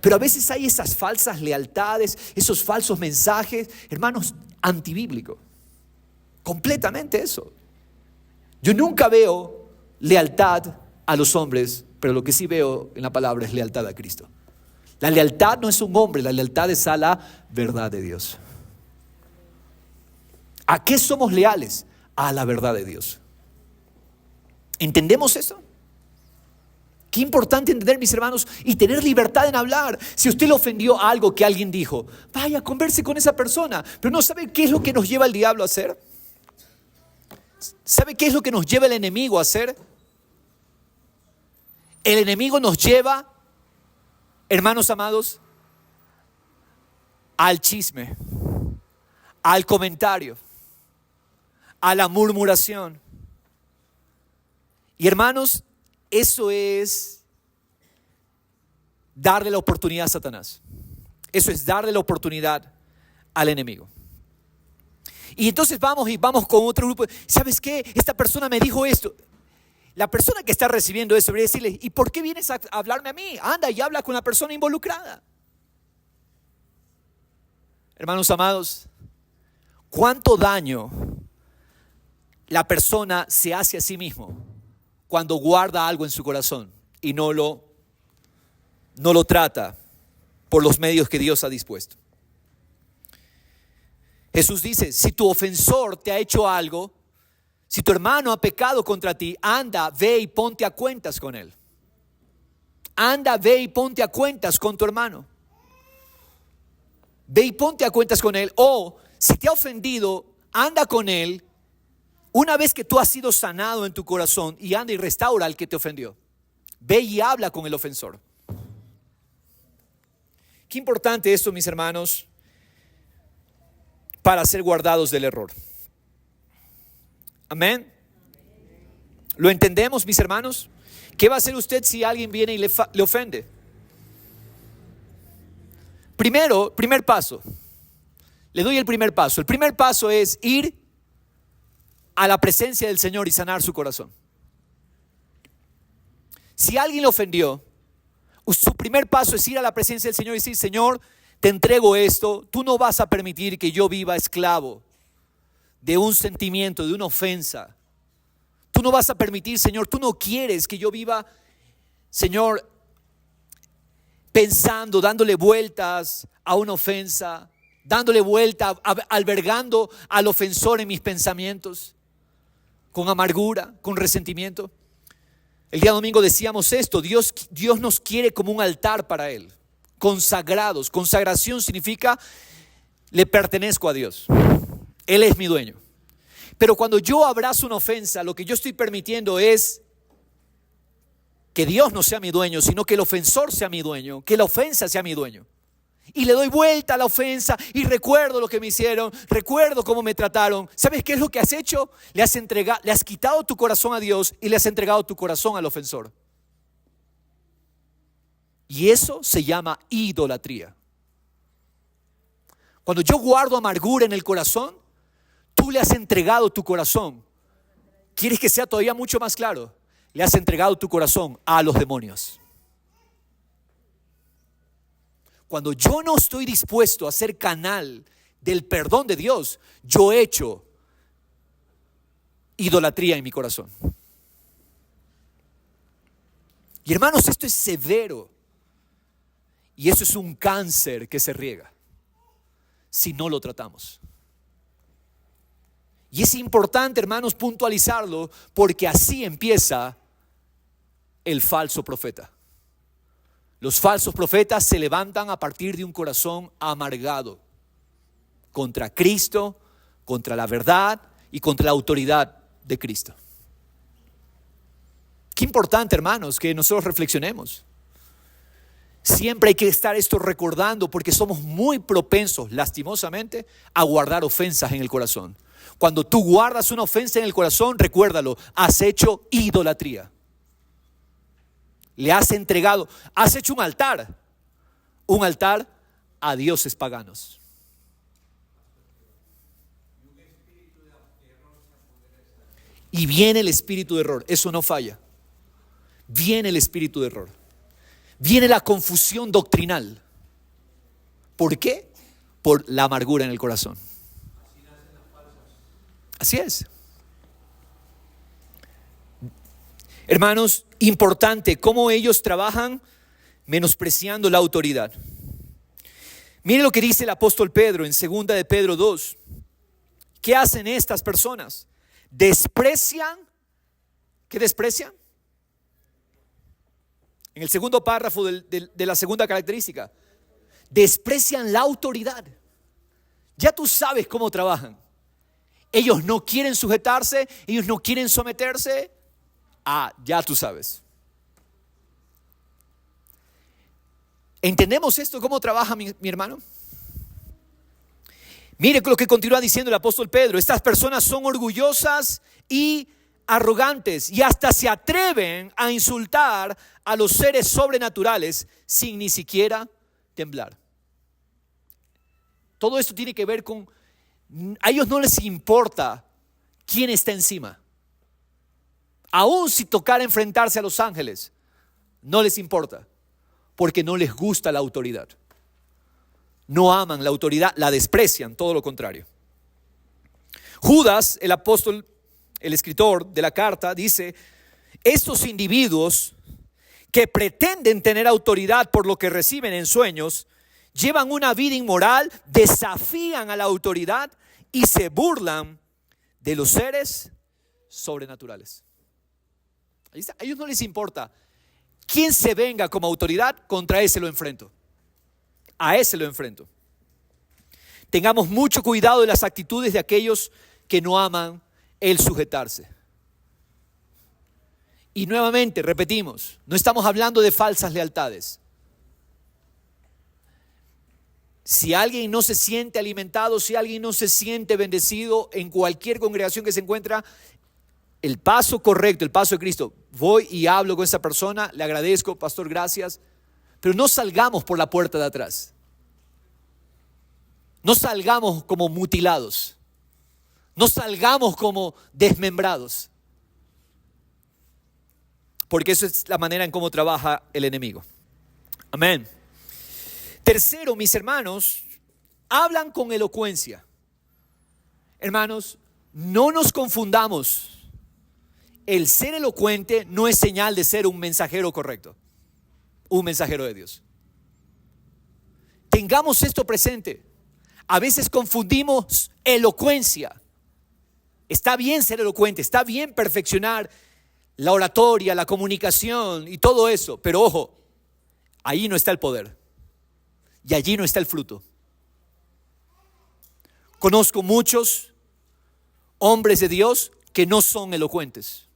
Pero a veces hay esas falsas lealtades, esos falsos mensajes, hermanos, antibíblicos. Completamente eso. Yo nunca veo lealtad a los hombres, pero lo que sí veo en la palabra es lealtad a Cristo. La lealtad no es un hombre, la lealtad es a la verdad de Dios. ¿A qué somos leales? A la verdad de Dios. ¿Entendemos eso? Qué importante entender, mis hermanos, y tener libertad en hablar. Si usted le ofendió a algo que alguien dijo, vaya, converse con esa persona. Pero no sabe qué es lo que nos lleva el diablo a hacer. ¿Sabe qué es lo que nos lleva el enemigo a hacer? El enemigo nos lleva, hermanos amados, al chisme, al comentario, a la murmuración. Y hermanos, eso es darle la oportunidad a Satanás. Eso es darle la oportunidad al enemigo. Y entonces vamos con otro grupo. ¿Sabes qué? Esta persona me dijo esto. La persona que está recibiendo eso debería decirle, ¿y por qué vienes a hablarme a mí? Anda y habla con la persona involucrada. Hermanos amados, ¿cuánto daño la persona se hace a sí mismo cuando guarda algo en su corazón y no lo trata por los medios que Dios ha dispuesto? Jesús dice, si tu ofensor te ha hecho algo, si tu hermano ha pecado contra ti, anda, ve y ponte a cuentas con él. Anda, ve y ponte a cuentas con tu hermano. Ve y ponte a cuentas con él. O si te ha ofendido, anda con él una vez que tú has sido sanado en tu corazón, y anda y restaura al que te ofendió. Ve y habla con el ofensor. Qué importante esto, mis hermanos, para ser guardados del error. Amén. ¿Lo entendemos, mis hermanos? ¿Qué va a hacer usted si alguien viene y le ofende? Primer paso. Le doy el primer paso. El primer paso es ir a la presencia del Señor y sanar su corazón. Si alguien le ofendió, su primer paso es ir a la presencia del Señor y decir, Señor, te entrego esto. Tú no vas a permitir que yo viva esclavo de un sentimiento, de una ofensa. Tú no vas a permitir, Señor, tú no quieres que yo viva, Señor, pensando, dándole vueltas a una ofensa, dándole vuelta, albergando al ofensor en mis pensamientos, con amargura, con resentimiento. El día domingo decíamos esto: Dios nos quiere como un altar para Él, consagrados. Consagración significa le pertenezco a Dios, Él es mi dueño. Pero cuando yo abrazo una ofensa, lo que yo estoy permitiendo es que Dios no sea mi dueño, sino que el ofensor sea mi dueño, que la ofensa sea mi dueño. Y le doy vuelta a la ofensa y recuerdo lo que me hicieron, recuerdo cómo me trataron. ¿Sabes qué es lo que has hecho? Le has quitado tu corazón a Dios y le has entregado tu corazón al ofensor. Y eso se llama idolatría. Cuando yo guardo amargura en el corazón, tú le has entregado tu corazón. ¿Quieres que sea todavía mucho más claro? Le has entregado tu corazón a los demonios. Cuando yo no estoy dispuesto a ser canal del perdón de Dios, yo he hecho idolatría en mi corazón. Y hermanos, esto es severo. Y eso es un cáncer que se riega si no lo tratamos. Y es importante, hermanos, puntualizarlo, porque así empieza el falso profeta. Los falsos profetas se levantan a partir de un corazón amargado contra Cristo, contra la verdad y contra la autoridad de Cristo. Qué importante, hermanos, que nosotros reflexionemos. Siempre hay que estar esto recordando, porque somos muy propensos, lastimosamente, a guardar ofensas en el corazón. Cuando tú guardas una ofensa en el corazón, recuérdalo, has hecho idolatría. Le has entregado, has hecho un altar a dioses paganos. Y viene el espíritu de error, eso no falla. Viene el espíritu de error. Viene la confusión doctrinal. ¿Por qué? Por la amargura en el corazón. Así es. Hermanos, importante cómo ellos trabajan menospreciando la autoridad. Mire lo que dice el apóstol Pedro en 2 de Pedro 2. ¿Qué hacen estas personas? Desprecian. ¿Qué desprecian? En el segundo párrafo de la segunda característica. Desprecian la autoridad. Ya tú sabes cómo trabajan. Ellos no quieren sujetarse, ellos no quieren someterse. Ya tú sabes. ¿Entendemos esto? ¿Cómo trabaja mi hermano? Mire lo que continúa diciendo el apóstol Pedro. Estas personas son orgullosas y arrogantes y hasta se atreven a insultar a los seres sobrenaturales sin ni siquiera temblar. Todo esto tiene que ver con, a ellos no les importa quién está encima. Aún si tocara enfrentarse a los ángeles, no les importa, porque no les gusta la autoridad. No aman la autoridad, la desprecian, todo lo contrario. Judas, el apóstol, el escritor de la carta, dice: estos individuos que pretenden tener autoridad por lo que reciben en sueños, llevan una vida inmoral, desafían a la autoridad y se burlan de los seres sobrenaturales. Ahí está. A ellos no les importa quién se venga como autoridad, contra ese lo enfrento. A ese lo enfrento. Tengamos mucho cuidado de las actitudes de aquellos que no aman el sujetarse. Y nuevamente, repetimos, no estamos hablando de falsas lealtades. Si alguien no se siente alimentado, si alguien no se siente bendecido en cualquier congregación que se encuentra, el paso correcto, el paso de Cristo, voy y hablo con esa persona, le agradezco, pastor, gracias, pero no salgamos por la puerta de atrás. No salgamos como mutilados. No salgamos como desmembrados. Porque eso es la manera en cómo trabaja el enemigo. Amén. Tercero, mis hermanos, hablan con elocuencia. Hermanos, no nos confundamos. El ser elocuente no es señal de ser un mensajero correcto, un mensajero de Dios. Tengamos esto presente. A veces confundimos elocuencia. Está bien ser elocuente, está bien perfeccionar la oratoria, la comunicación y todo eso. Pero ojo, ahí no está el poder. Y allí no está el fruto. Conozco muchos hombres de Dios que no son elocuentes.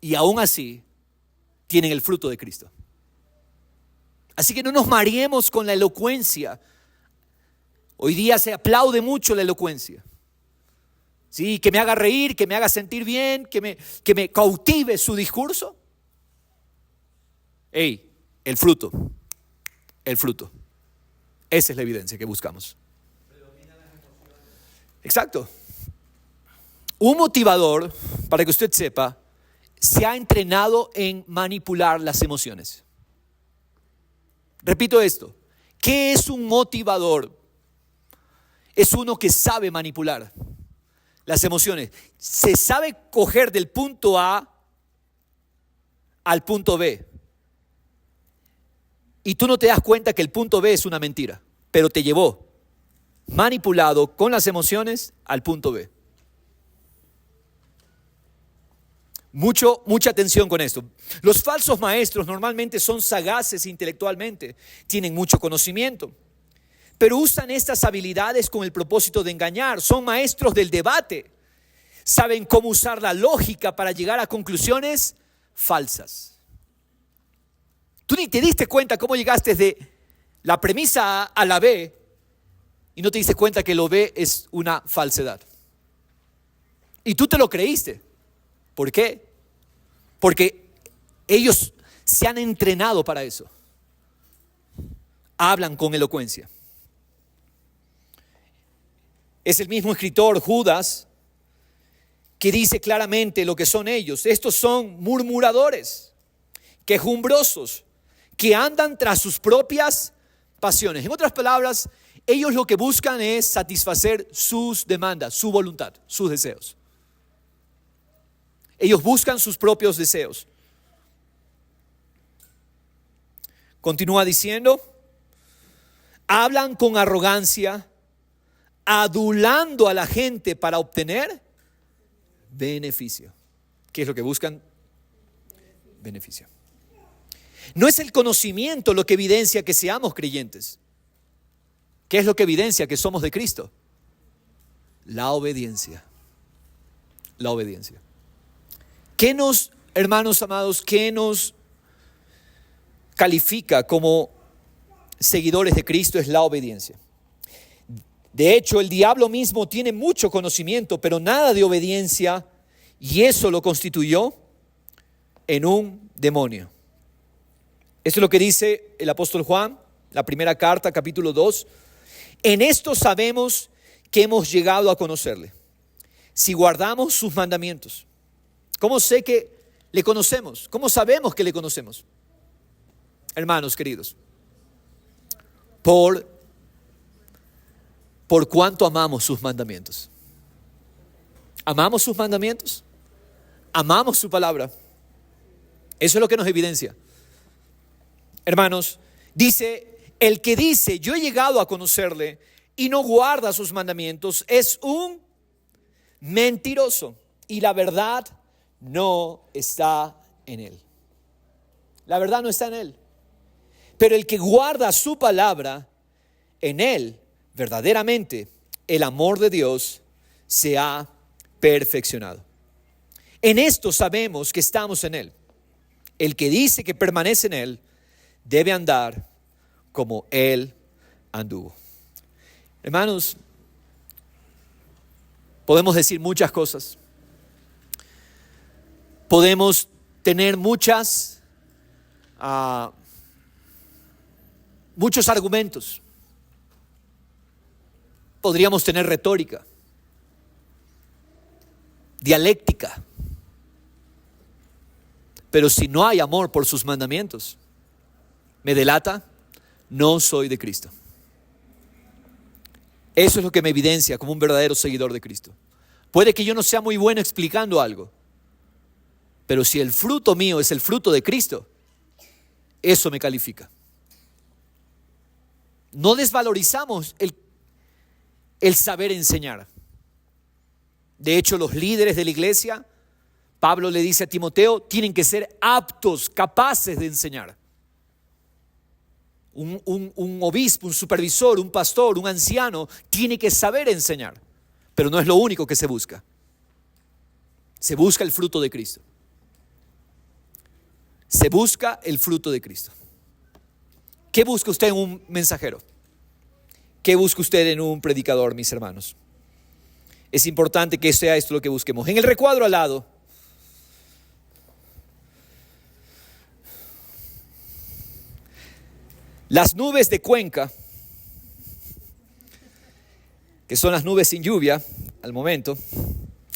Y aún así tienen el fruto de Cristo. Así que no nos mareemos con la elocuencia. Hoy día se aplaude mucho la elocuencia. Sí, que me haga reír, que me haga sentir bien, que me cautive su discurso. El fruto. Esa es la evidencia que buscamos. Exacto. Un motivador, para que usted sepa, se ha entrenado en manipular las emociones. Repito esto. ¿Qué es un motivador? Es uno que sabe manipular las emociones. Se sabe coger del punto A al punto B. Y tú no te das cuenta que el punto B es una mentira, pero te llevó manipulado con las emociones al punto B. Mucha atención con esto. Los falsos maestros normalmente son sagaces intelectualmente, tienen mucho conocimiento, pero usan estas habilidades con el propósito de engañar. Son maestros del debate, saben cómo usar la lógica para llegar a conclusiones falsas. Tú ni te diste cuenta cómo llegaste de la premisa A a la B y no te diste cuenta que lo B es una falsedad. Y tú te lo creíste. ¿Por qué? Porque ellos se han entrenado para eso. Hablan con elocuencia. Es el mismo escritor, Judas, que dice claramente lo que son ellos. Estos son murmuradores, quejumbrosos, que andan tras sus propias pasiones. En otras palabras, ellos lo que buscan es satisfacer sus demandas, su voluntad, sus deseos. Ellos buscan sus propios deseos. Continúa diciendo, hablan con arrogancia, adulando a la gente para obtener beneficio. ¿Qué es lo que buscan? Beneficio. No es el conocimiento lo que evidencia que seamos creyentes. ¿Qué es lo que evidencia que somos de Cristo? La obediencia. La obediencia. ¿Qué nos, hermanos amados, qué nos califica como seguidores de Cristo? Es la obediencia. De hecho, el diablo mismo tiene mucho conocimiento, pero nada de obediencia, y eso lo constituyó en un demonio. Esto es lo que dice el apóstol Juan, la primera carta, capítulo 2. En esto sabemos que hemos llegado a conocerle, si guardamos sus mandamientos. ¿Cómo sé que le conocemos? ¿Cómo sabemos que le conocemos? Hermanos queridos, por cuánto amamos sus mandamientos. ¿Amamos sus mandamientos? ¿Amamos su palabra? Eso es lo que nos evidencia. Hermanos, dice, el que dice, yo he llegado a conocerle y no guarda sus mandamientos, es un mentiroso y la verdad no está en él. La verdad no está en él. Pero el que guarda su palabra, en él, verdaderamente, el amor de Dios se ha perfeccionado. En esto sabemos que estamos en él. El que dice que permanece en él, debe andar como él anduvo. Hermanos, podemos decir muchas cosas. Podemos tener muchos argumentos. Podríamos tener retórica, dialéctica. Pero si no hay amor por sus mandamientos, me delata, no soy de Cristo. Eso es lo que me evidencia como un verdadero seguidor de Cristo. Puede que yo no sea muy bueno explicando algo, pero si el fruto mío es el fruto de Cristo, eso me califica. No desvalorizamos el saber enseñar. De hecho, los líderes de la iglesia, Pablo le dice a Timoteo, tienen que ser aptos, capaces de enseñar. Un obispo, un supervisor, un pastor, un anciano, tiene que saber enseñar. Pero no es lo único que se busca. Se busca el fruto de Cristo. Se busca el fruto de Cristo. ¿Qué busca usted en un mensajero? ¿Qué busca usted en un predicador, mis hermanos? Es importante que sea esto lo que busquemos. En el recuadro al lado, las nubes de Cuenca, que son las nubes sin lluvia al momento,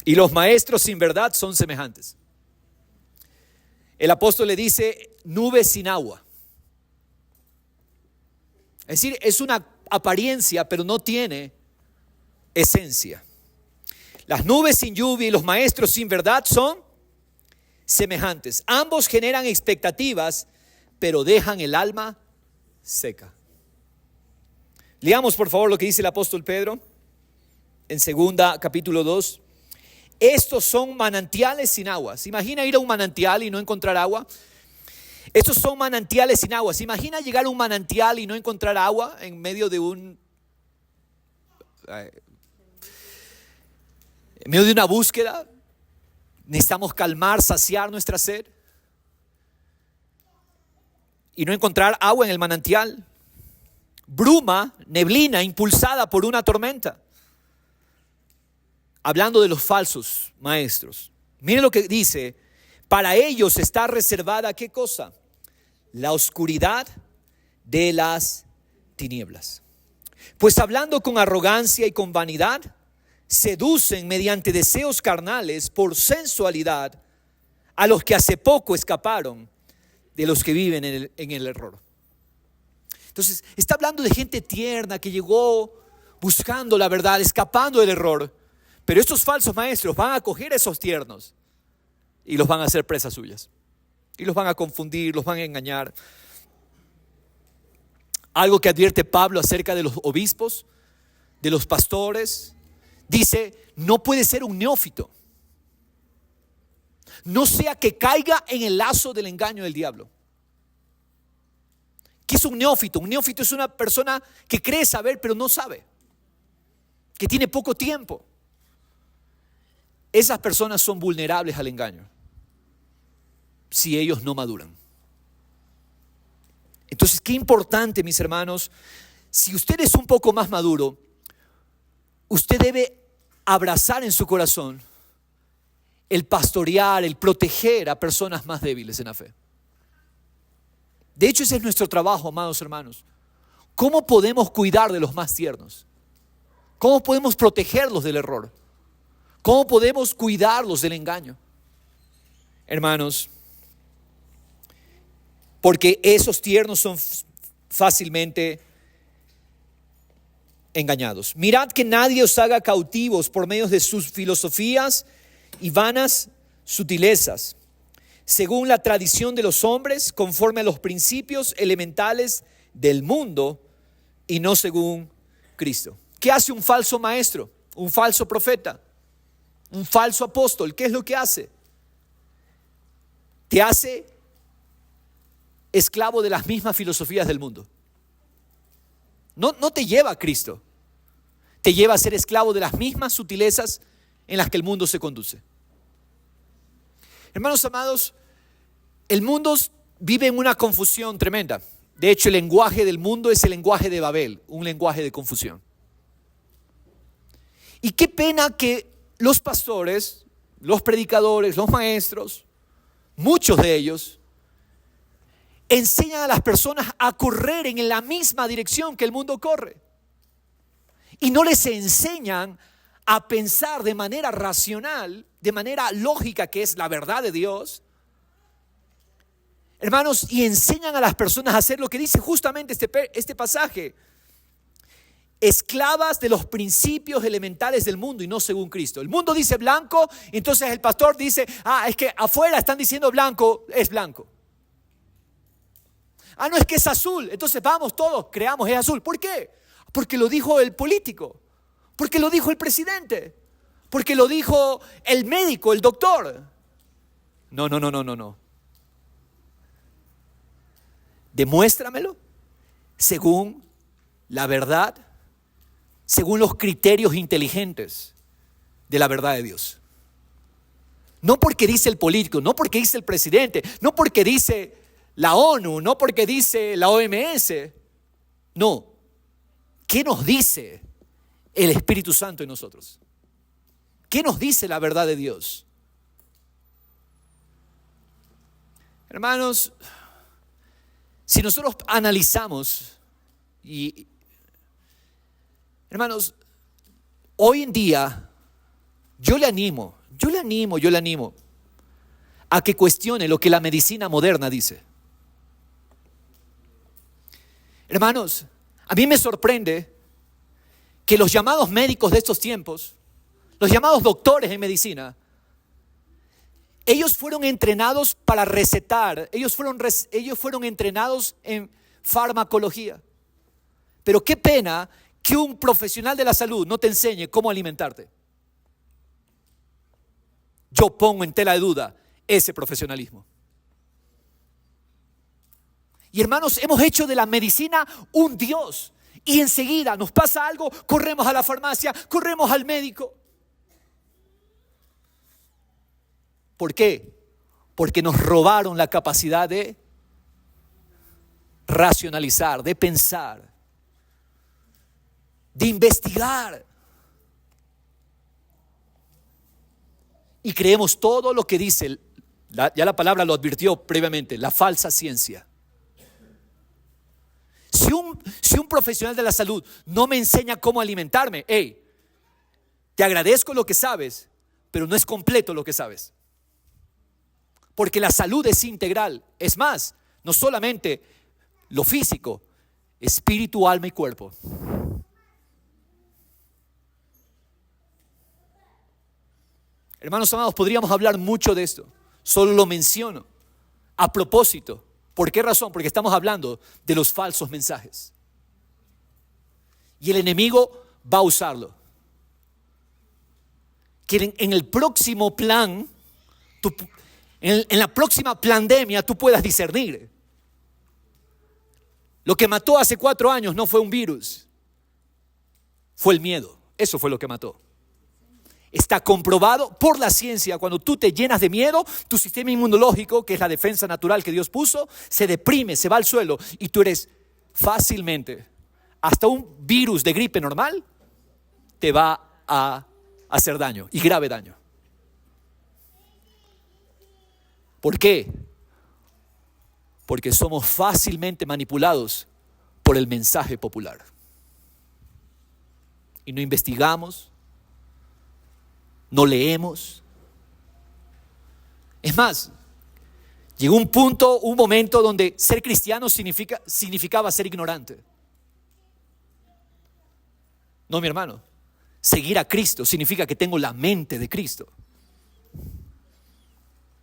y los maestros sin verdad son semejantes. El apóstol le dice nubes sin agua. Es decir, es una apariencia, pero no tiene esencia. Las nubes sin lluvia y los maestros sin verdad son semejantes. Ambos generan expectativas, pero dejan el alma seca. Leamos por favor lo que dice el apóstol Pedro en 2 capítulo 2. Estos son manantiales sin agua. ¿Se imagina ir a un manantial y no encontrar agua? Estos son manantiales sin agua. ¿Se imagina llegar a un manantial y no encontrar agua en medio de una búsqueda? Necesitamos calmar, saciar nuestra sed y no encontrar agua en el manantial. Bruma, neblina impulsada por una tormenta. Hablando de los falsos maestros. Miren lo que dice. Para ellos está reservada, ¿qué cosa? La oscuridad de las tinieblas. Pues hablando con arrogancia y con vanidad, seducen mediante deseos carnales por sensualidad a los que hace poco escaparon de los que viven en el error. Entonces, está hablando de gente tierna que llegó buscando la verdad, escapando del error. Pero estos falsos maestros van a coger a esos tiernos y los van a hacer presas suyas. Y los van a confundir, los van a engañar. Algo que advierte Pablo acerca de los obispos, de los pastores, dice, no puede ser un neófito. No sea que caiga en el lazo del engaño del diablo. ¿Qué es un neófito? Un neófito es una persona que cree saber pero no sabe. Que tiene poco tiempo. Esas personas son vulnerables al engaño si ellos no maduran. Entonces, qué importante, mis hermanos, si usted es un poco más maduro, usted debe abrazar en su corazón el pastorear, el proteger a personas más débiles en la fe. De hecho, ese es nuestro trabajo, amados hermanos. ¿Cómo podemos cuidar de los más tiernos? ¿Cómo podemos protegerlos del error? ¿Cómo podemos cuidarlos del engaño? Hermanos, porque esos tiernos son fácilmente engañados. Mirad que nadie os haga cautivos por medio de sus filosofías y vanas sutilezas, según la tradición de los hombres, conforme a los principios elementales del mundo y no según Cristo. ¿Qué hace un falso maestro? Un falso profeta. Un falso apóstol, ¿qué es lo que hace? Te hace esclavo de las mismas filosofías del mundo. No te lleva a Cristo. Te lleva a ser esclavo de las mismas sutilezas en las que el mundo se conduce. Hermanos amados, el mundo vive en una confusión tremenda. De hecho, el lenguaje del mundo es el lenguaje de Babel, un lenguaje de confusión. Y qué pena que los pastores, los predicadores, los maestros, muchos de ellos, enseñan a las personas a correr en la misma dirección que el mundo corre. Y no les enseñan a pensar de manera racional, de manera lógica, que es la verdad de Dios. Hermanos, y enseñan a las personas a hacer lo que dice justamente este pasaje. Esclavas de los principios elementales del mundo y no según Cristo. El mundo dice blanco, entonces el pastor dice, es que afuera están diciendo blanco, es blanco. No es que es azul. Entonces vamos todos, creamos es azul. ¿Por qué? Porque lo dijo el político. Porque lo dijo el presidente. Porque lo dijo el médico, el doctor. No. Demuéstramelo según la verdad, según los criterios inteligentes de la verdad de Dios. No porque dice el político, no porque dice el presidente, no porque dice la ONU, no porque dice la OMS. No. ¿Qué nos dice el Espíritu Santo en nosotros? ¿Qué nos dice la verdad de Dios? Hermanos, si nosotros analizamos hermanos, hoy en día yo le animo a que cuestione lo que la medicina moderna dice. Hermanos, a mí me sorprende que los llamados médicos de estos tiempos, los llamados doctores en medicina, ellos fueron entrenados para recetar, ellos fueron entrenados en farmacología. Pero qué pena que un profesional de la salud no te enseñe cómo alimentarte. Yo pongo en tela de duda ese profesionalismo. Y hermanos, hemos hecho de la medicina un Dios. Y enseguida nos pasa algo, corremos a la farmacia, corremos al médico. ¿Por qué? Porque nos robaron la capacidad de racionalizar, de pensar, de investigar. Y creemos todo lo que dice, ya la palabra lo advirtió previamente, la falsa ciencia. Si un profesional de la salud no me enseña cómo alimentarme, te agradezco lo que sabes, pero no es completo lo que sabes. Porque la salud es integral. Es más, no solamente lo físico, espíritu, alma y cuerpo. Hermanos amados, podríamos hablar mucho de esto. Solo lo menciono a propósito. ¿Por qué razón? Porque estamos hablando de los falsos mensajes. Y el enemigo va a usarlo. Que en el próximo plan, en la próxima pandemia, tú puedas discernir. Lo que mató hace 4 años no fue un virus, fue el miedo. Eso fue lo que mató. Está comprobado por la ciencia, cuando tú te llenas de miedo, tu sistema inmunológico, que es la defensa natural que Dios puso, se deprime, se va al suelo y tú eres fácilmente, hasta un virus de gripe normal, te va a hacer daño y grave daño. ¿Por qué? Porque somos fácilmente manipulados por el mensaje popular. Y no investigamos, no leemos. Es más, llegó un momento donde ser cristiano significaba ser ignorante. No, mi hermano. Seguir a Cristo significa que tengo la mente de Cristo.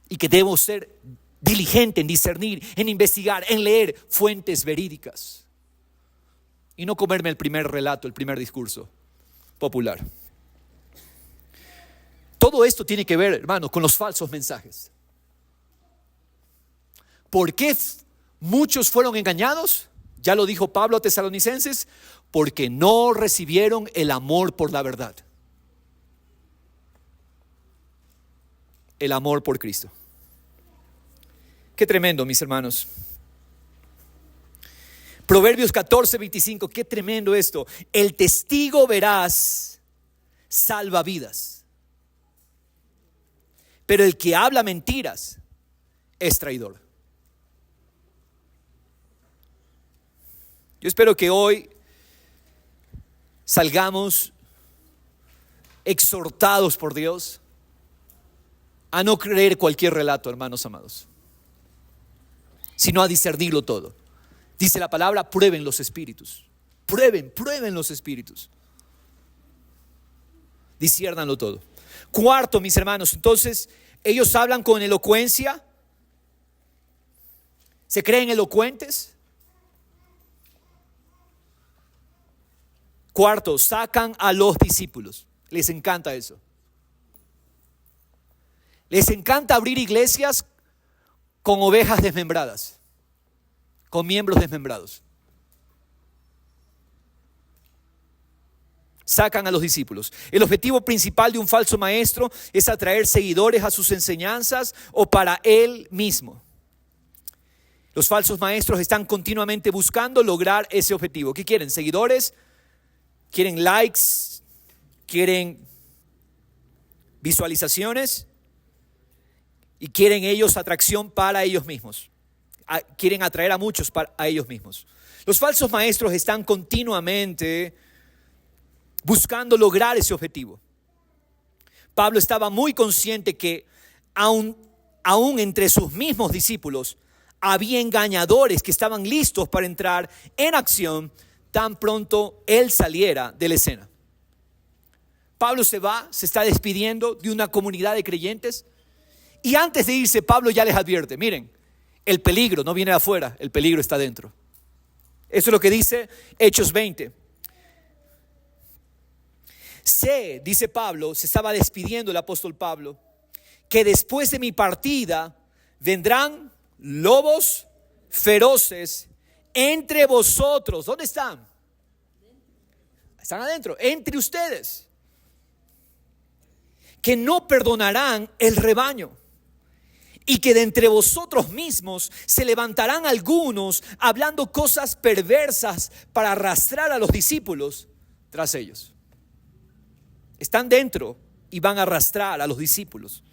Y que debo ser diligente en discernir, en investigar, en leer fuentes verídicas. Y no comerme el primer relato, el primer discurso popular. Todo esto tiene que ver, hermanos, con los falsos mensajes. ¿Por qué muchos fueron engañados? Ya lo dijo Pablo a Tesalonicenses, porque no recibieron el amor por la verdad. El amor por Cristo. Qué tremendo, mis hermanos. Proverbios 14:25, qué tremendo esto. El testigo veraz salva vidas, pero el que habla mentiras es traidor. Yo espero que hoy salgamos exhortados por Dios a no creer cualquier relato, hermanos amados, sino a discernirlo todo. Dice la palabra, prueben los espíritus. Prueben los espíritus. Disciérnanlo todo. Cuarto, mis hermanos, entonces ellos hablan con elocuencia, se creen elocuentes, Cuarto, sacan a los discípulos. Les encanta eso. Les encanta abrir iglesias con ovejas desmembradas, con miembros desmembrados. Sacan a los discípulos. El objetivo principal de un falso maestro es atraer seguidores a sus enseñanzas o para él mismo. Los falsos maestros están continuamente buscando lograr ese objetivo. ¿Qué quieren? ¿Seguidores? ¿Quieren likes? ¿Quieren visualizaciones? Y quieren ellos atracción para ellos mismos. Quieren atraer a muchos a ellos mismos. Los falsos maestros están continuamente buscando lograr ese objetivo. Pablo estaba muy consciente que aún entre sus mismos discípulos había engañadores que estaban listos para entrar en acción tan pronto él saliera de la escena. Pablo se está despidiendo de una comunidad de creyentes y antes de irse Pablo ya les advierte, miren, el peligro no viene de afuera, el peligro está dentro. Eso es lo que dice Hechos 20. Sé, dice Pablo, se estaba despidiendo el apóstol Pablo, que después de mi partida vendrán lobos feroces entre vosotros. ¿Dónde están? Están adentro, entre ustedes, que no perdonarán el rebaño, y que de entre vosotros mismos se levantarán algunos hablando cosas perversas para arrastrar a los discípulos tras ellos. Están dentro y van a arrastrar a los discípulos.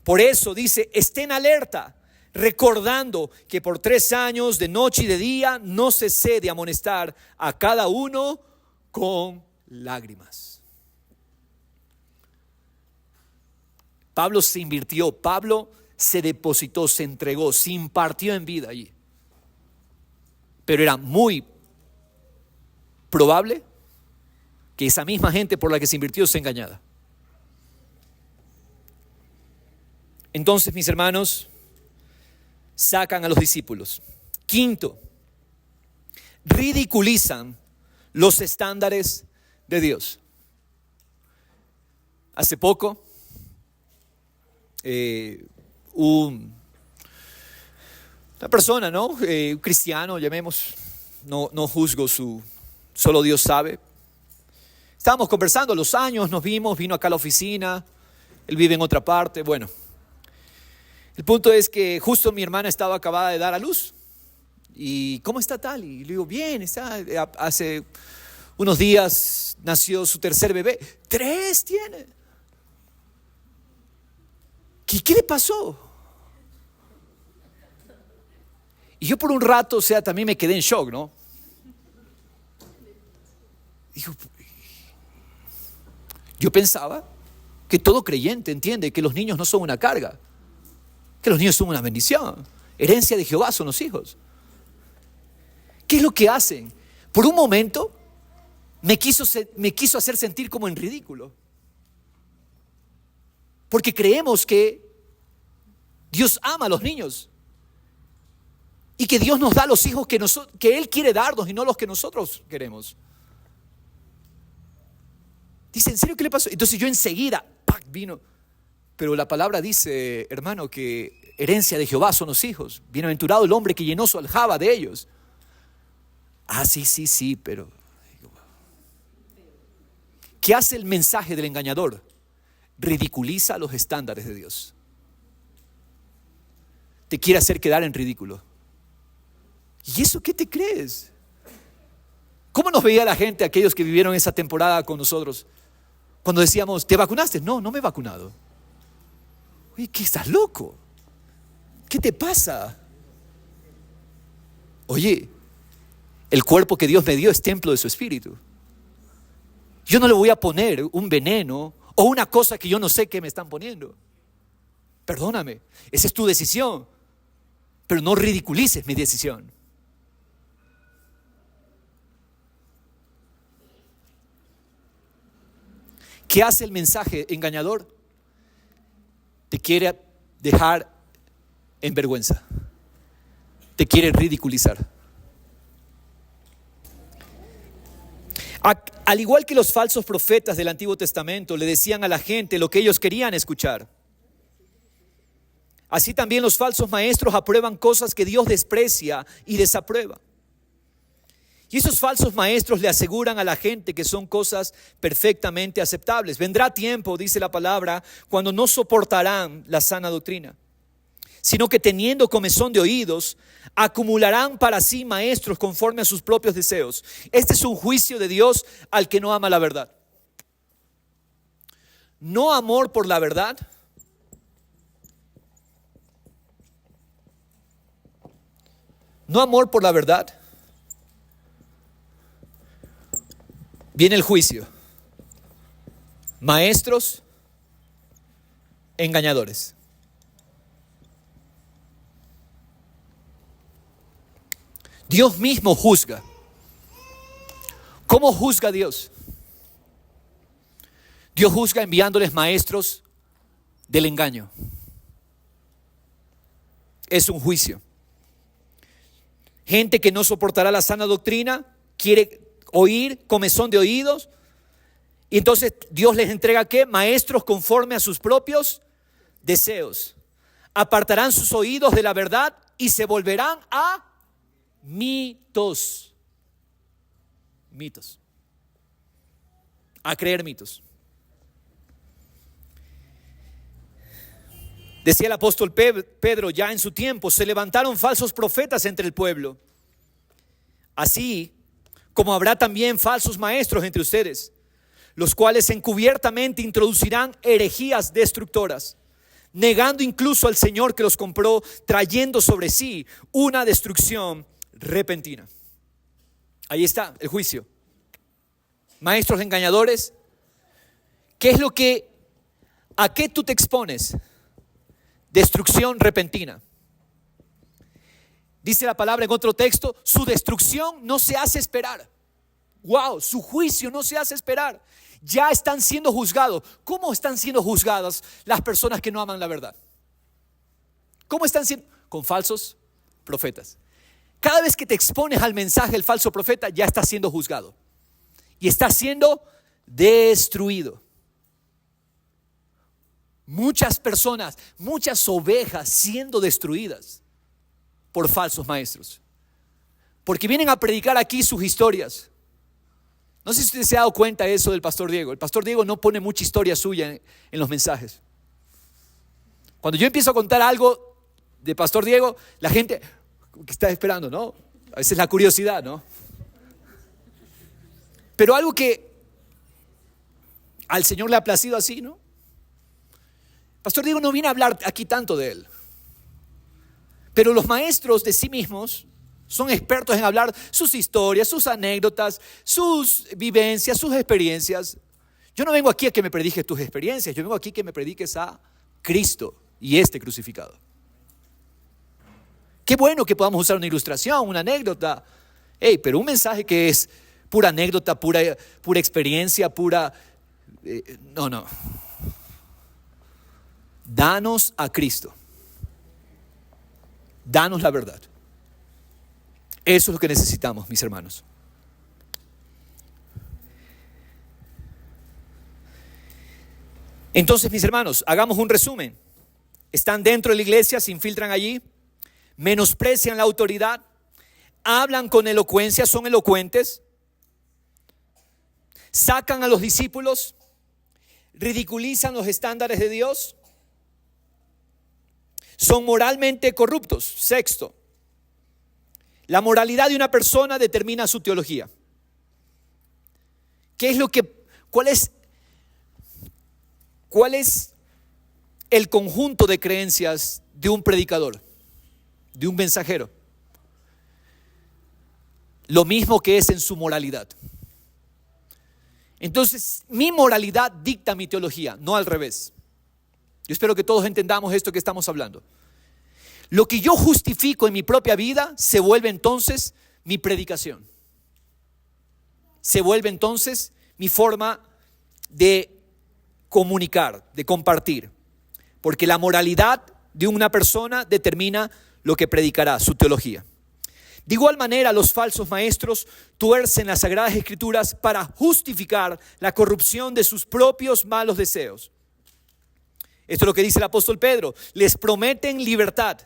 Por eso dice, estén alerta, recordando que por 3 años de noche y de día no cesé de amonestar a cada uno con lágrimas. Pablo se invirtió, Pablo se depositó, se entregó, se impartió en vida allí. Pero era muy probable que esa misma gente por la que se invirtió sea engañada. Entonces, mis hermanos, sacan a los discípulos. Quinto, ridiculizan los estándares de Dios. Hace poco, una persona, un cristiano, llamemos, no juzgo solo Dios sabe. Estábamos conversando los años, nos vimos, vino acá a la oficina, él vive en otra parte, bueno. El punto es que justo mi hermana estaba acabada de dar a luz. ¿Y cómo está tal? Y le digo, bien, hace unos días nació su tercer bebé. 3 tiene. ¿Qué le pasó? Y yo por un rato, también me quedé en shock, ¿no? Digo, yo pensaba que todo creyente entiende que los niños no son una carga, que los niños son una bendición. Herencia de Jehová son los hijos. ¿Qué es lo que hacen? Por un momento me quiso hacer sentir como en ridículo. Porque creemos que Dios ama a los niños y que Dios nos da los hijos que Él quiere darnos y no los que nosotros queremos. Dice, ¿en serio qué le pasó? Entonces yo enseguida, vino. Pero la palabra dice, hermano, que herencia de Jehová son los hijos. Bienaventurado el hombre que llenó su aljaba de ellos. Sí, pero ¿qué hace el mensaje del engañador? Ridiculiza los estándares de Dios. Te quiere hacer quedar en ridículo. ¿Y eso qué te crees? ¿Cómo nos veía la gente, aquellos que vivieron esa temporada con nosotros? Cuando decíamos, ¿te vacunaste? No me he vacunado. Oye, ¿qué estás loco? ¿Qué te pasa? Oye, el cuerpo que Dios me dio es templo de su espíritu. Yo no le voy a poner un veneno o una cosa que yo no sé qué me están poniendo. Perdóname, esa es tu decisión, pero no ridiculices mi decisión. ¿Qué hace el mensaje engañador? Te quiere dejar en vergüenza. Te quiere ridiculizar. Al igual que los falsos profetas del Antiguo Testamento le decían a la gente lo que ellos querían escuchar, así también los falsos maestros aprueban cosas que Dios desprecia y desaprueba. Y esos falsos maestros le aseguran a la gente que son cosas perfectamente aceptables. Vendrá tiempo, dice la palabra, cuando no soportarán la sana doctrina, sino que teniendo comezón de oídos, acumularán para sí maestros conforme a sus propios deseos. Este es un juicio de Dios al que no ama la verdad. No amor por la verdad. No amor por la verdad. Viene el juicio. Maestros engañadores. Dios mismo juzga. ¿Cómo juzga Dios? Dios juzga enviándoles maestros del engaño. Es un juicio. Gente que no soportará la sana doctrina, quiere oír, comezón de oídos, y entonces Dios les entrega ¿qué? Maestros conforme a sus propios deseos. Apartarán sus oídos de la verdad y se volverán a mitos. Mitos. A creer mitos. Decía el apóstol Pedro, ya en su tiempo se levantaron falsos profetas entre el pueblo. Así como habrá también falsos maestros entre ustedes, los cuales encubiertamente introducirán herejías destructoras, negando incluso al Señor que los compró, trayendo sobre sí una destrucción repentina. Ahí está el juicio. Maestros engañadores, ¿a qué tú te expones? Destrucción repentina. Dice la palabra en otro texto, su destrucción no se hace esperar. Wow, su juicio no se hace esperar. Ya están siendo juzgados. ¿Cómo están siendo juzgadas las personas que no aman la verdad? ¿Cómo están siendo? Con falsos profetas. Cada vez que te expones al mensaje del falso profeta, ya está siendo juzgado. Y está siendo destruido. Muchas personas, muchas ovejas siendo destruidas por falsos maestros. Porque vienen a predicar aquí sus historias. No sé si usted se ha dado cuenta de eso del pastor Diego. El pastor Diego no pone mucha historia suya en los mensajes. Cuando yo empiezo a contar algo de pastor Diego, la gente que está esperando, ¿no? A veces la curiosidad, ¿no? Pero algo que al Señor le ha placido así, ¿no? Pastor Diego no viene a hablar aquí tanto de él. Pero los maestros de sí mismos son expertos en hablar sus historias, sus anécdotas, sus vivencias, sus experiencias. Yo no vengo aquí a que me prediques tus experiencias, yo vengo aquí a que me prediques a Cristo y este crucificado. Qué bueno que podamos usar una ilustración, una anécdota. Pero un mensaje que es pura anécdota, pura experiencia, pura... No. Danos a Cristo. Danos la verdad. Eso es lo que necesitamos, mis hermanos. Entonces, mis hermanos, hagamos un resumen. Están dentro de la iglesia, se infiltran allí, menosprecian la autoridad, hablan con elocuencia, son elocuentes, sacan a los discípulos, ridiculizan los estándares de Dios, son moralmente corruptos. Sexto, la moralidad de una persona determina su teología. ¿Cuál es el conjunto de creencias de un predicador, de un mensajero? Lo mismo que es en su moralidad. Entonces, mi moralidad dicta mi teología, no al revés. Yo espero que todos entendamos esto que estamos hablando. Lo que yo justifico en mi propia vida se vuelve entonces mi predicación. Se vuelve entonces mi forma de comunicar, de compartir. Porque la moralidad de una persona determina lo que predicará, su teología. De igual manera, los falsos maestros tuercen las Sagradas Escrituras para justificar la corrupción de sus propios malos deseos. Esto es lo que dice el apóstol Pedro. Les prometen libertad,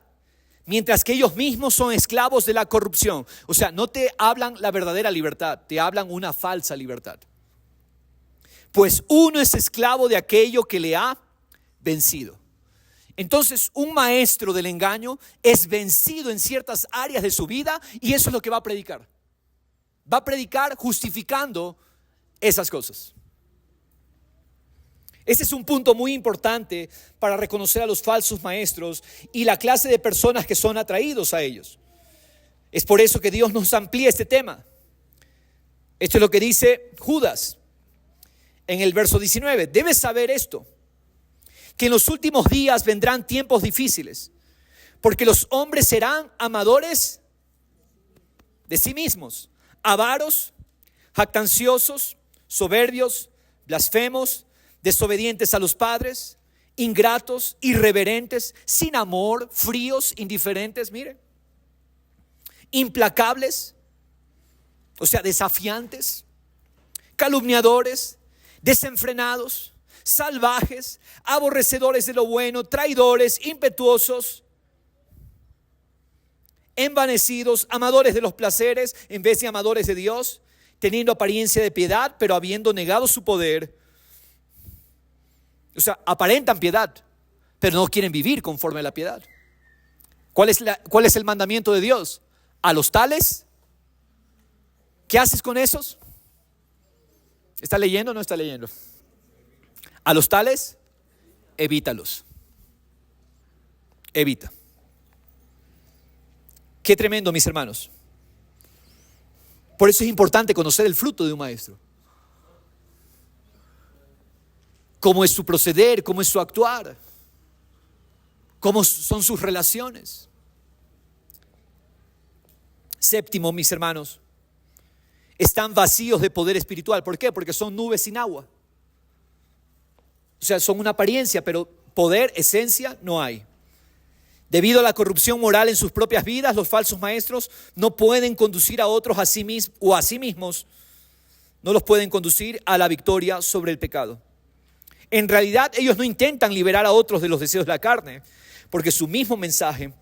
mientras que ellos mismos son esclavos de la corrupción. O sea, no te hablan la verdadera libertad, te hablan una falsa libertad. Pues uno es esclavo de aquello que le ha vencido. Entonces, un maestro del engaño es vencido en ciertas áreas de su vida y eso es lo que va a predicar. Va a predicar justificando esas cosas. Este es un punto muy importante para reconocer a los falsos maestros y la clase de personas que son atraídos a ellos. Es por eso que Dios nos amplía este tema. Esto es lo que dice Judas en el verso 19. Debes saber esto, que en los últimos días vendrán tiempos difíciles, porque los hombres serán amadores de sí mismos, avaros, jactanciosos, soberbios, blasfemos, desobedientes a los padres, ingratos, irreverentes, sin amor, fríos, indiferentes, miren, implacables, o sea, desafiantes, calumniadores, desenfrenados, salvajes, aborrecedores de lo bueno, traidores, impetuosos, envanecidos, amadores de los placeres en vez de amadores de Dios, teniendo apariencia de piedad, pero habiendo negado su poder. O sea, aparentan piedad, pero no quieren vivir conforme a la piedad. ¿Cuál es el mandamiento de Dios? A los tales, ¿qué haces con esos? ¿Está leyendo o no está leyendo? A los tales, evítalos. Evita. Qué tremendo, mis hermanos. Por eso es importante conocer el fruto de un maestro. Cómo es su proceder, cómo es su actuar, cómo son sus relaciones. Séptimo, mis hermanos, están vacíos de poder espiritual. ¿Por qué? Porque son nubes sin agua. O sea, son una apariencia, pero poder, esencia, no hay. Debido a la corrupción moral en sus propias vidas, los falsos maestros no pueden conducir a otros a sí mismos o a sí mismos, no los pueden conducir a la victoria sobre el pecado. En realidad, ellos no intentan liberar a otros de los deseos de la carne, porque su mismo mensaje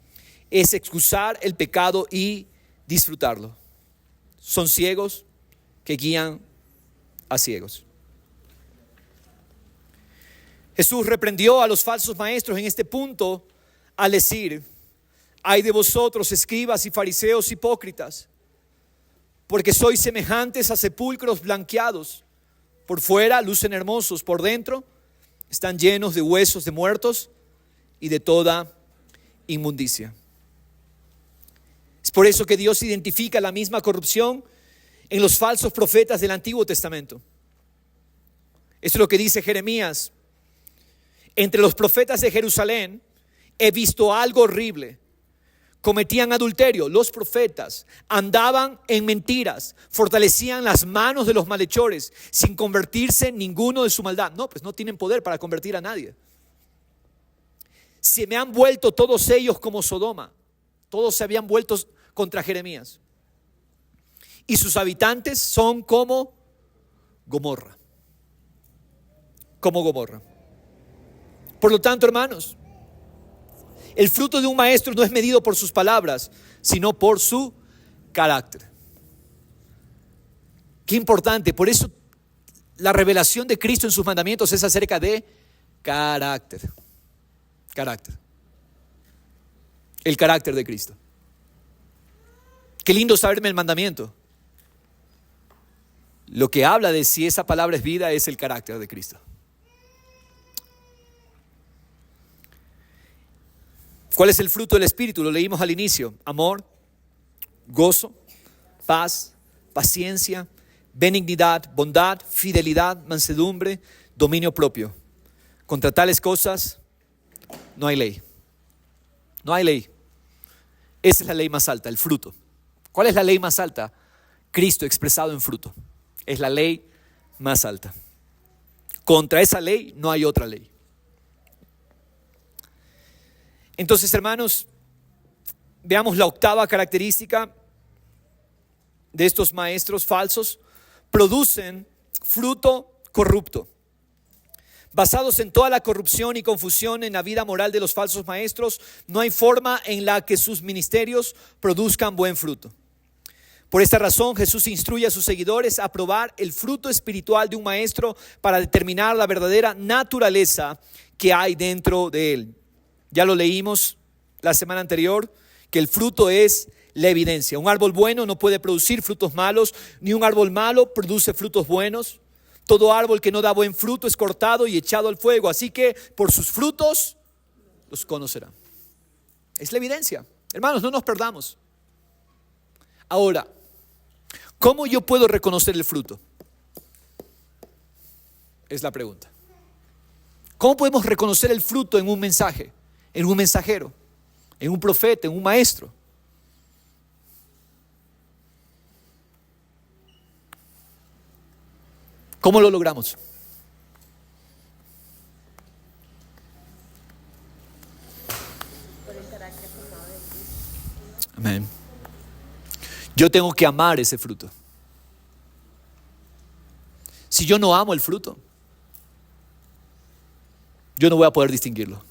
es excusar el pecado y disfrutarlo. Son ciegos que guían a ciegos. Jesús reprendió a los falsos maestros en este punto al decir: ay de vosotros, escribas y fariseos hipócritas, porque sois semejantes a sepulcros blanqueados. Por fuera lucen hermosos, por dentro están llenos de huesos de muertos y de toda inmundicia. Es por eso que Dios identifica la misma corrupción en los falsos profetas del Antiguo Testamento. Esto es lo que dice Jeremías: entre los profetas de Jerusalén he visto algo horrible. Cometían adulterio, los profetas andaban en mentiras, fortalecían las manos de los malhechores sin convertirse ninguno de su maldad. No, pues no tienen poder para convertir a nadie. Se me han vuelto todos ellos como Sodoma. Todos se habían vuelto contra Jeremías. Y sus habitantes son como Gomorra. Como Gomorra. Por lo tanto, hermanos, el fruto de un maestro no es medido por sus palabras, sino por su carácter. Qué importante. Por eso la revelación de Cristo en sus mandamientos es acerca de carácter. Carácter. El carácter de Cristo. Qué lindo saberme el mandamiento. Lo que habla de si esa palabra es vida es el carácter de Cristo. ¿Cuál es el fruto del Espíritu? Lo leímos al inicio: amor, gozo, paz, paciencia, benignidad, bondad, fidelidad, mansedumbre, dominio propio. Contra tales cosas no hay ley. No hay ley. Esa es la ley más alta, el fruto. ¿Cuál es la ley más alta? Cristo expresado en fruto. Es la ley más alta. Contra esa ley no hay otra ley. Entonces, hermanos, veamos la octava característica de estos maestros falsos producen fruto corrupto. Basados en toda la corrupción y confusión en la vida moral de los falsos maestros, no hay forma en la que sus ministerios produzcan buen fruto. Por esta razón, Jesús instruye a sus seguidores a probar el fruto espiritual de un maestro para determinar la verdadera naturaleza que hay dentro de él. Ya lo leímos la semana anterior, que el fruto es la evidencia. Un árbol bueno no puede producir frutos malos, ni un árbol malo produce frutos buenos. Todo árbol que no da buen fruto es cortado y echado al fuego. Así que por sus frutos los conocerán. Es la evidencia. Hermanos, no nos perdamos. Ahora, ¿cómo yo puedo reconocer el fruto? Es la pregunta. ¿Cómo podemos reconocer el fruto en un mensaje, en un mensajero, en un profeta, en un maestro? ¿Cómo lo logramos? Amén. Yo tengo que amar ese fruto. Si yo no amo el fruto, yo no voy a poder distinguirlo.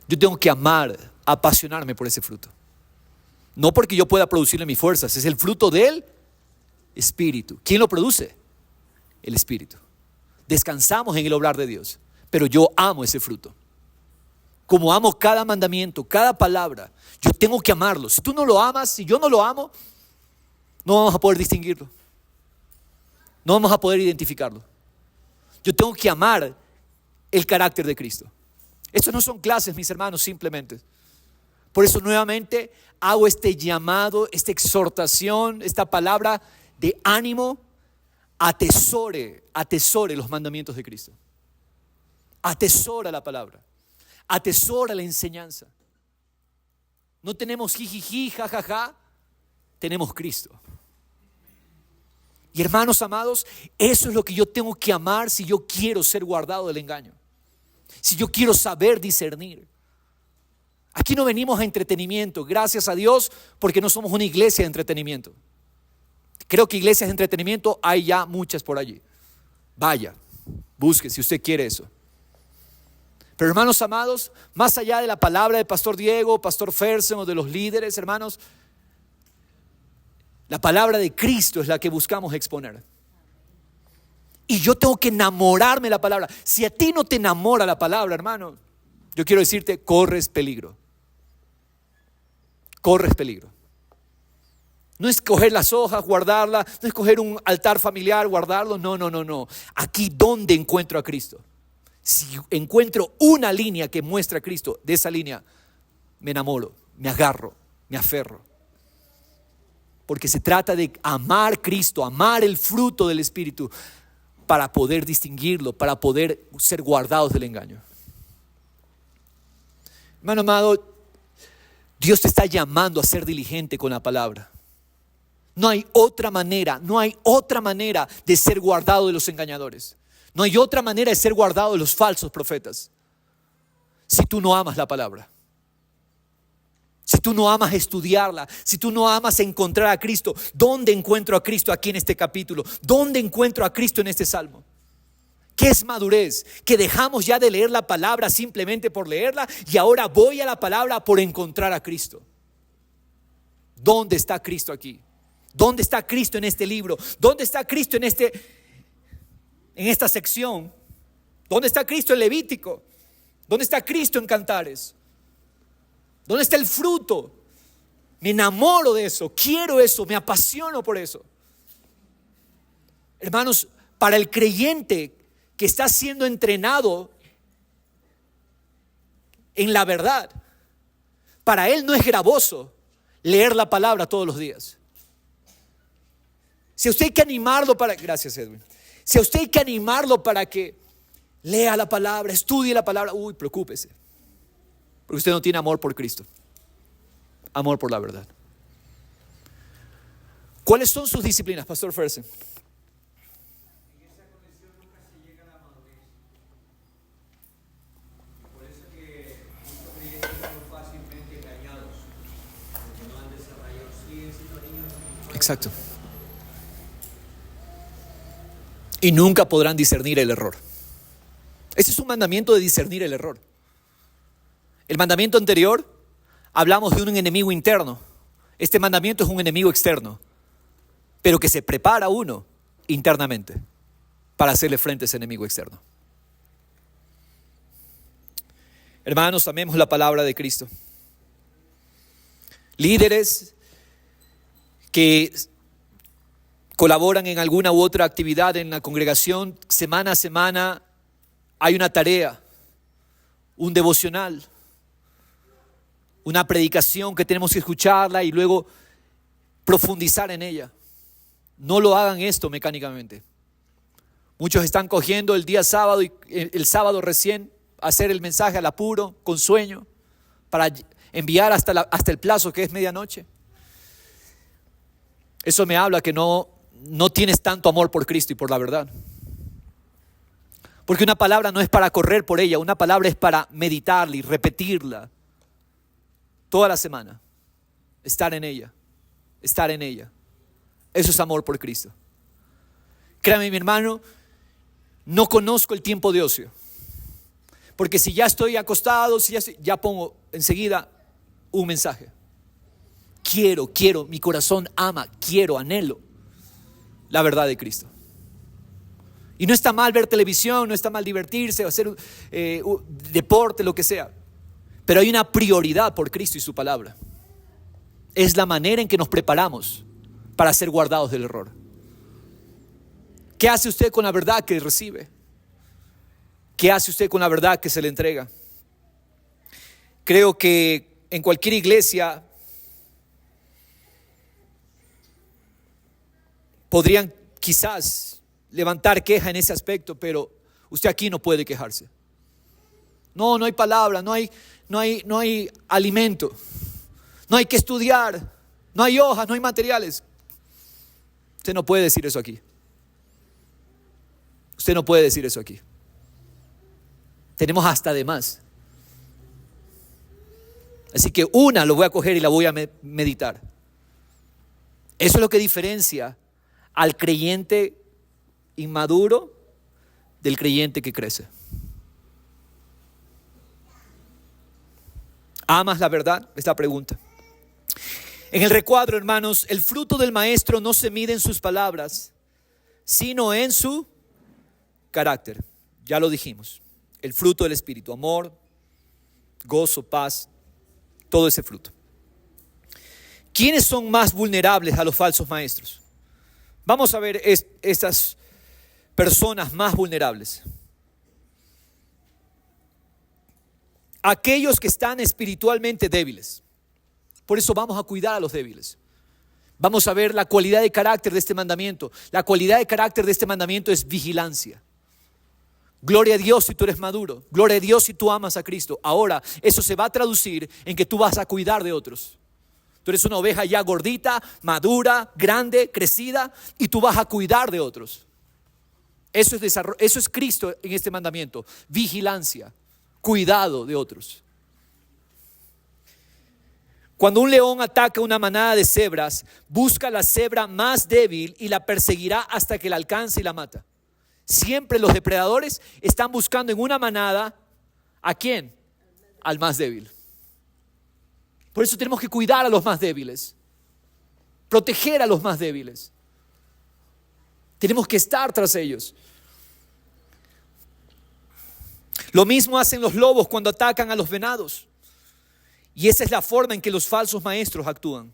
Yo tengo que amar, apasionarme por ese fruto. No porque yo pueda producirle mis fuerzas, es el fruto del Espíritu. ¿Quién lo produce? El Espíritu. Descansamos en el obrar de Dios, pero yo amo ese fruto. Como amo cada mandamiento, cada palabra, yo tengo que amarlo. Si tú no lo amas, si yo no lo amo, no vamos a poder distinguirlo. No vamos a poder identificarlo. Yo tengo que amar el carácter de Cristo. Estos no son clases, mis hermanos, simplemente. Por eso nuevamente hago este llamado, esta exhortación, esta palabra de ánimo. Atesore los mandamientos de Cristo. Atesora la palabra. Atesora la enseñanza. No tenemos jijiji, jajaja. Tenemos Cristo. Y hermanos amados, eso es lo que yo tengo que amar si yo quiero ser guardado del engaño. Si yo quiero saber discernir. Aquí no venimos a entretenimiento, gracias a Dios, porque no somos una iglesia de entretenimiento. Creo que iglesias de entretenimiento hay ya muchas por allí. Vaya, busque si usted quiere eso. Pero hermanos amados, más allá de la palabra de Pastor Diego, Pastor Fersen o de los líderes, hermanos, la palabra de Cristo es la que buscamos exponer. Y yo tengo que enamorarme de la palabra. Si a ti no te enamora la palabra, hermano, yo quiero decirte, corres peligro. Corres peligro. No es coger las hojas, guardarlas, no es coger un altar familiar, guardarlo, no. Aquí, ¿dónde encuentro a Cristo? Si encuentro una línea que muestra a Cristo, de esa línea me enamoro, me agarro, me aferro. Porque se trata de amar Cristo, amar el fruto del Espíritu para poder distinguirlo, para poder ser guardados del engaño. Hermano amado, Dios te está llamando a ser diligente con la palabra. No hay otra manera de ser guardado de los engañadores. No hay otra manera de ser guardado de los falsos profetas. Si tú no amas la palabra. Si tú no amas estudiarla, si tú no amas encontrar a Cristo. ¿Dónde encuentro a Cristo aquí en este capítulo? ¿Dónde encuentro a Cristo en este salmo? ¿Qué es madurez? Que dejamos ya de leer la palabra simplemente por leerla y ahora voy a la palabra por encontrar a Cristo. ¿Dónde está Cristo aquí? ¿Dónde está Cristo en este libro? ¿Dónde está Cristo en esta sección? ¿Dónde está Cristo en Levítico? ¿Dónde está Cristo en Cantares? ¿Dónde está el fruto? Me enamoro de eso, quiero eso, me apasiono por eso. Hermanos, para el creyente que está siendo entrenado en la verdad, para él no es gravoso leer la palabra todos los días. Si a usted hay que animarlo para... Gracias, Edwin. Si a usted hay que animarlo para que lea la palabra, estudie la palabra, preocúpese. Porque usted no tiene amor por Cristo. Amor por la verdad. ¿Cuáles son sus disciplinas, Pastor Fersen? En esa condición nunca se llega a la madurez. Por eso que muchos creyentes son fácilmente engañados, porque no han desarrollado, siguen siendo niños Exacto. Y nunca podrán discernir el error. Ese es un mandamiento de discernir el error. El mandamiento anterior, hablamos de un enemigo interno. Este mandamiento es un enemigo externo, pero que se prepara uno internamente para hacerle frente a ese enemigo externo. Hermanos, amemos la palabra de Cristo. Líderes que colaboran en alguna u otra actividad en la congregación, semana a semana hay una tarea, un devocional, una predicación que tenemos que escucharla y luego profundizar en ella. No lo hagan esto mecánicamente. Muchos están cogiendo el día sábado y el sábado recién hacer el mensaje al apuro, con sueño, para enviar hasta el plazo que es medianoche. Eso me habla que no tienes tanto amor por Cristo y por la verdad. Porque una palabra no es para correr por ella, una palabra es para meditarla y repetirla toda la semana. Estar en ella. Eso es amor por Cristo. Créame, mi hermano, no conozco el tiempo de ocio. Porque si ya estoy acostado, ya pongo enseguida un mensaje. Quiero, mi corazón ama, anhelo la verdad de Cristo. Y no está mal ver televisión, no está mal divertirse o hacer deporte, lo que sea. Pero hay una prioridad por Cristo y su palabra. Es la manera en que nos preparamos para ser guardados del error. ¿Qué hace usted con la verdad que recibe? ¿Qué hace usted con la verdad que se le entrega? Creo que en cualquier iglesia podrían quizás levantar queja en ese aspecto, pero usted aquí no puede quejarse. No hay palabra, no hay alimento, no hay que estudiar, no hay hojas, no hay materiales. Usted no puede decir eso aquí. Usted no puede decir eso aquí. Tenemos hasta de más. Así que lo voy a coger y la voy a meditar. Eso es lo que diferencia al creyente inmaduro del creyente que crece. ¿Amas la verdad? Es la pregunta. En el recuadro, hermanos, el fruto del maestro no se mide en sus palabras, sino en su carácter. Ya lo dijimos. El fruto del Espíritu, amor, gozo, paz, todo ese fruto. ¿Quiénes son más vulnerables a los falsos maestros? Vamos a ver estas personas más vulnerables. Aquellos que están espiritualmente débiles. Por eso vamos a cuidar a los débiles. Vamos a ver la cualidad de carácter de este mandamiento. La cualidad de carácter de este mandamiento es vigilancia. Gloria a Dios si tú eres maduro. Gloria a Dios si tú amas a Cristo. Ahora, eso se va a traducir en que tú vas a cuidar de otros. Tú eres una oveja ya gordita, madura, grande, crecida, y tú vas a cuidar de otros. Eso es Cristo en este mandamiento. Vigilancia, cuidado de otros. Cuando un león ataca una manada de cebras, busca la cebra más débil y la perseguirá hasta que la alcance y la mata. Siempre los depredadores están buscando en una manada, ¿a quién? Al más débil. Por eso tenemos que cuidar a los más débiles, proteger a los más débiles. Tenemos que estar tras ellos. Lo mismo hacen los lobos cuando atacan a los venados. Y esa es la forma en que los falsos maestros actúan.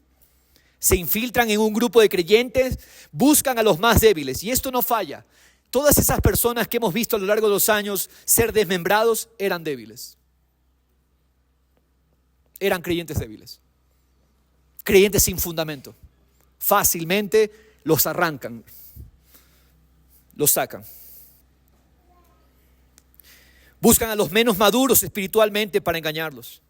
Se infiltran en un grupo de creyentes, buscan a los más débiles. Y esto no falla. Todas esas personas que hemos visto a lo largo de los años ser desmembrados eran débiles. Eran creyentes débiles. Creyentes sin fundamento. Fácilmente los arrancan, los sacan. Buscan a los menos maduros espiritualmente para engañarlos.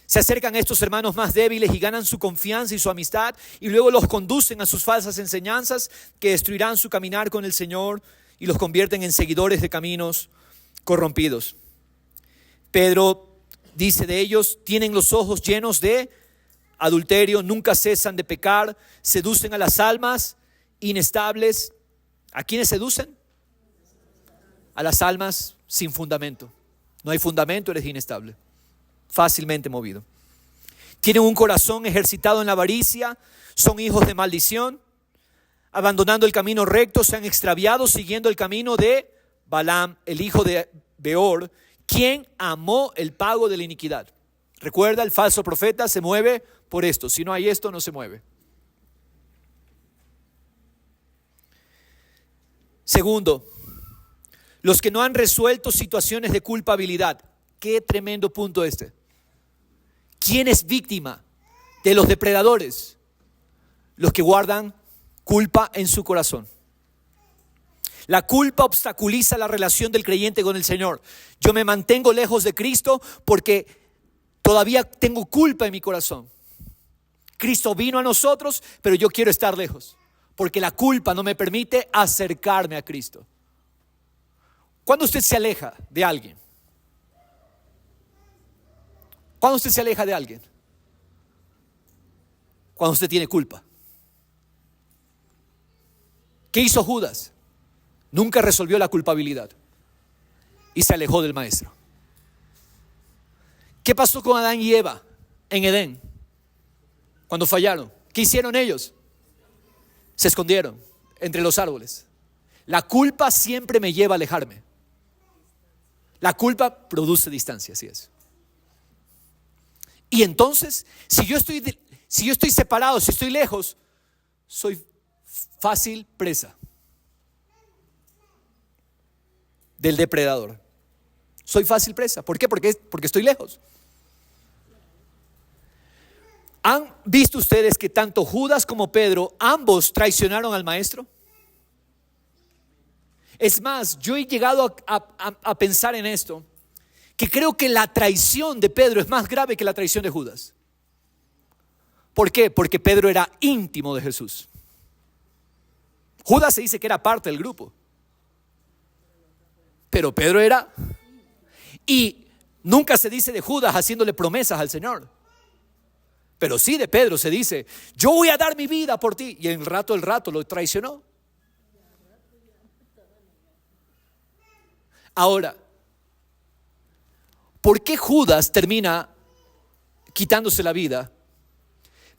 Se acercan a estos hermanos más débiles y ganan su confianza y su amistad, y luego los conducen a sus falsas enseñanzas que destruirán su caminar con el Señor y los convierten en seguidores de caminos corrompidos. Pedro dice de ellos: tienen los ojos llenos de adulterio, nunca cesan de pecar, seducen a las almas inestables. ¿A quiénes seducen? A las almas sin fundamento. No hay fundamento, eres inestable, fácilmente movido. Tienen un corazón ejercitado en la avaricia, son hijos de maldición, abandonando el camino recto, se han extraviado siguiendo el camino de Balaam, el hijo de Beor, quien amó el pago de la iniquidad. Recuerda, el falso profeta se mueve por esto. Si no hay esto, no se mueve. Segundo, los que no han resuelto situaciones de culpabilidad. Qué tremendo punto este. ¿Quién es víctima de los depredadores? Los que guardan culpa en su corazón. La culpa obstaculiza la relación del creyente con el Señor. Yo me mantengo lejos de Cristo porque todavía tengo culpa en mi corazón. Cristo vino a nosotros, pero yo quiero estar lejos, porque la culpa no me permite acercarme a Cristo. ¿Cuándo usted se aleja de alguien? ¿Cuándo usted se aleja de alguien? Cuando usted tiene culpa. ¿Qué hizo Judas? Nunca resolvió la culpabilidad y se alejó del maestro. ¿Qué pasó con Adán y Eva en Edén cuando fallaron? ¿Qué hicieron ellos? Se escondieron entre los árboles. La culpa siempre me lleva a alejarme. La culpa produce distancia, así es. Y entonces, si yo estoy separado, si estoy lejos, soy fácil presa del depredador. Soy fácil presa. ¿Por qué? Porque estoy lejos. ¿Han visto ustedes que tanto Judas como Pedro, ambos traicionaron al maestro? Es más, yo he llegado a pensar en esto, que creo que la traición de Pedro es más grave que la traición de Judas. ¿Por qué? Porque Pedro era íntimo de Jesús. Judas se dice que era parte del grupo, pero Pedro era. Y nunca se dice de Judas haciéndole promesas al Señor, pero sí de Pedro se dice: yo voy a dar mi vida por ti. Y en el rato lo traicionó. Ahora, ¿por qué Judas termina quitándose la vida?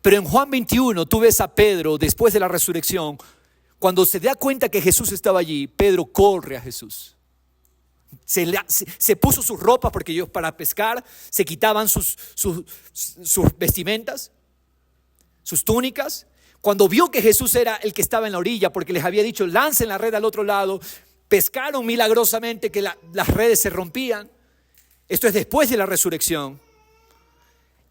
Pero en Juan 21 tú ves a Pedro después de la resurrección. Cuando se da cuenta que Jesús estaba allí, Pedro corre a Jesús. Se puso sus ropas, porque ellos para pescar se quitaban sus vestimentas, sus túnicas. Cuando vio que Jesús era el que estaba en la orilla, porque les había dicho: lancen la red al otro lado, pescaron milagrosamente que las redes se rompían. Esto es después de la resurrección.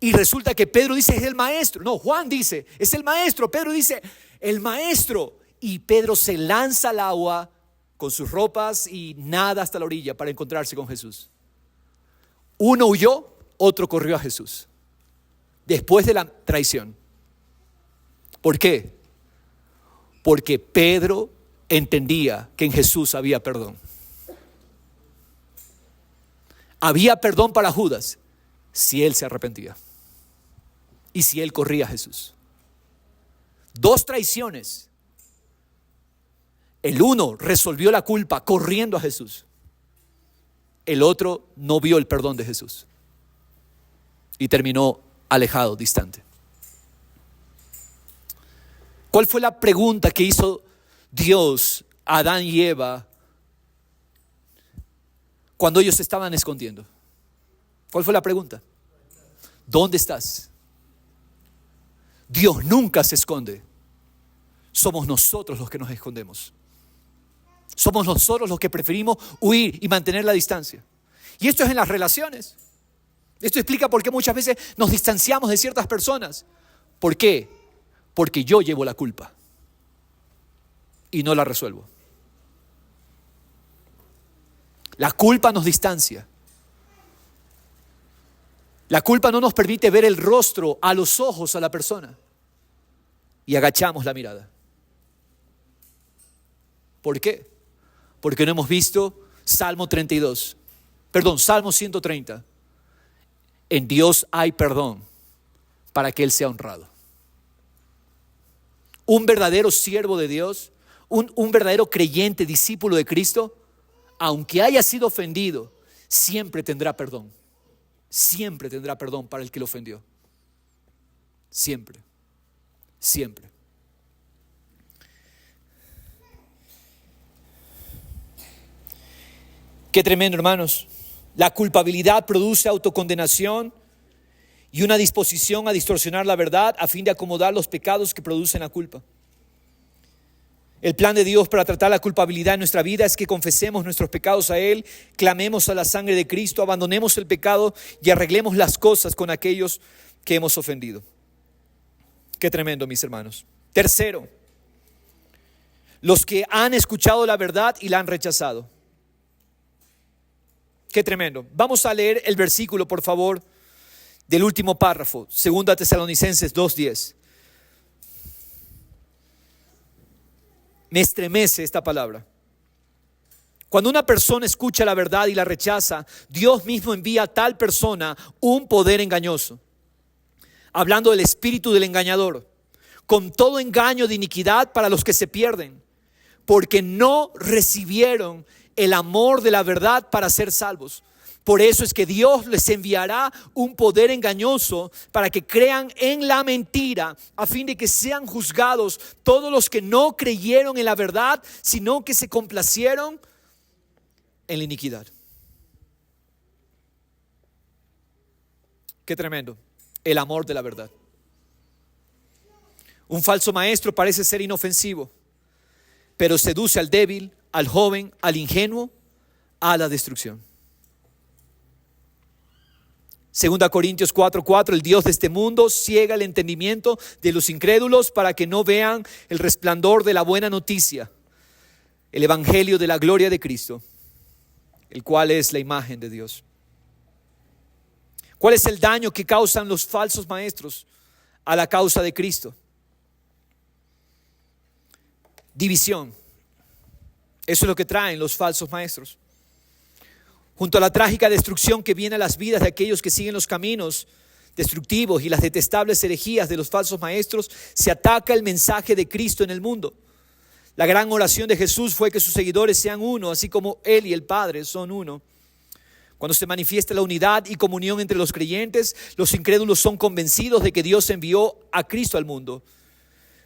Y resulta que Pedro dice: es el maestro. No, Juan dice: es el maestro. Pedro dice: el maestro. Y Pedro se lanza al agua con sus ropas y nada hasta la orilla para encontrarse con Jesús. Uno huyó, otro corrió a Jesús después de la traición. ¿Por qué? Porque Pedro entendía que en Jesús había perdón. Había perdón para Judas si él se arrepentía y si él corría a Jesús. Dos traiciones. El uno resolvió la culpa corriendo a Jesús. El otro no vio el perdón de Jesús y terminó alejado, distante. ¿Cuál fue la pregunta que hizo Dios a Adán y Eva cuando ellos se estaban escondiendo? ¿Cuál fue la pregunta? ¿Dónde estás? Dios nunca se esconde. Somos nosotros los que nos escondemos. Somos nosotros los que preferimos huir y mantener la distancia. Y esto es en las relaciones. Esto explica por qué muchas veces nos distanciamos de ciertas personas. ¿Por qué? Porque yo llevo la culpa y no la resuelvo. La culpa nos distancia. La culpa no nos permite ver el rostro, a los ojos a la persona, y agachamos la mirada. ¿Por qué? Porque no hemos visto Salmo 130. En Dios hay perdón para que Él sea honrado. Un verdadero siervo de Dios, un verdadero creyente, discípulo de Cristo, aunque haya sido ofendido, siempre tendrá perdón. Siempre tendrá perdón para el que lo ofendió. Siempre. Siempre. Qué tremendo, hermanos. La culpabilidad produce autocondenación y una disposición a distorsionar la verdad a fin de acomodar los pecados que producen la culpa. El plan de Dios para tratar la culpabilidad en nuestra vida es que confesemos nuestros pecados a Él, clamemos a la sangre de Cristo, abandonemos el pecado y arreglemos las cosas con aquellos que hemos ofendido. Qué tremendo, mis hermanos. Tercero, los que han escuchado la verdad y la han rechazado. Qué tremendo. Vamos a leer el versículo, por favor, del último párrafo, 2 Tesalonicenses 2:10. Me estremece esta palabra. Cuando una persona escucha la verdad y la rechaza, Dios mismo envía a tal persona un poder engañoso. Hablando del espíritu del engañador, con todo engaño de iniquidad para los que se pierden, porque no recibieron el amor de la verdad para ser salvos. Por eso es que Dios les enviará un poder engañoso para que crean en la mentira, a fin de que sean juzgados todos los que no creyeron en la verdad, sino que se complacieron en la iniquidad. Qué tremendo, el amor de la verdad. Un falso maestro parece ser inofensivo, pero seduce al débil, al joven, al ingenuo, a la destrucción. 2 Corintios 4:4, el Dios de este mundo ciega el entendimiento de los incrédulos para que no vean el resplandor de la buena noticia, el evangelio de la gloria de Cristo, el cual es la imagen de Dios. ¿Cuál es el daño que causan los falsos maestros a la causa de Cristo? División. Eso es lo que traen los falsos maestros. Junto a la trágica destrucción que viene a las vidas de aquellos que siguen los caminos destructivos y las detestables herejías de los falsos maestros, se ataca el mensaje de Cristo en el mundo. La gran oración de Jesús fue que sus seguidores sean uno, así como Él y el Padre son uno. Cuando se manifiesta la unidad y comunión entre los creyentes, los incrédulos son convencidos de que Dios envió a Cristo al mundo.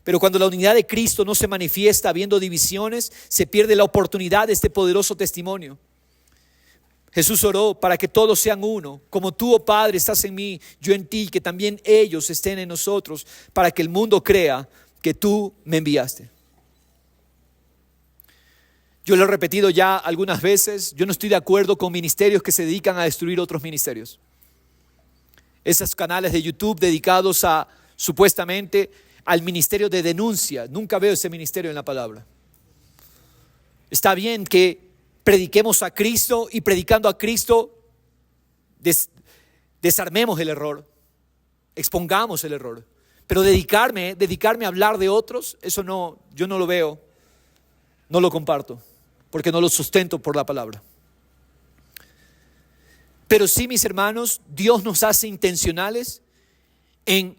Pero cuando la unidad de Cristo no se manifiesta habiendo divisiones, se pierde la oportunidad de este poderoso testimonio. Jesús oró para que todos sean uno, como tú, oh Padre, estás en mí, yo en ti, que también ellos estén en nosotros, para que el mundo crea que tú me enviaste. Yo lo he repetido ya algunas veces, yo no estoy de acuerdo con ministerios que se dedican a destruir otros ministerios. Esos canales de YouTube dedicados a, supuestamente, al ministerio de denuncia, nunca veo ese ministerio en la palabra. Está bien que prediquemos a Cristo y predicando a Cristo desarmemos el error, expongamos el error, pero dedicarme a hablar de otros, eso no, yo no lo veo, no lo comparto, porque no lo sustento por la palabra. Pero sí, mis hermanos, Dios nos hace intencionales en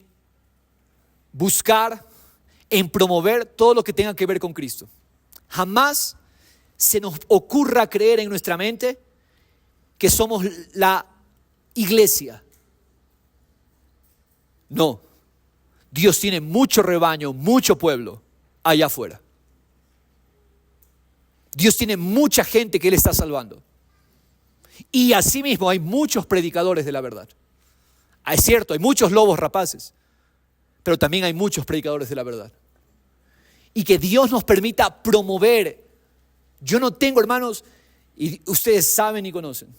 buscar, en promover todo lo que tenga que ver con Cristo. Jamás se nos ocurra creer en nuestra mente que somos la iglesia. No, Dios tiene mucho rebaño, mucho pueblo allá afuera. Dios tiene mucha gente que Él está salvando. Y asimismo hay muchos predicadores de la verdad. Es cierto, hay muchos lobos rapaces, pero también hay muchos predicadores de la verdad. Y que Dios nos permita promover. Yo no tengo, hermanos, y ustedes saben y conocen,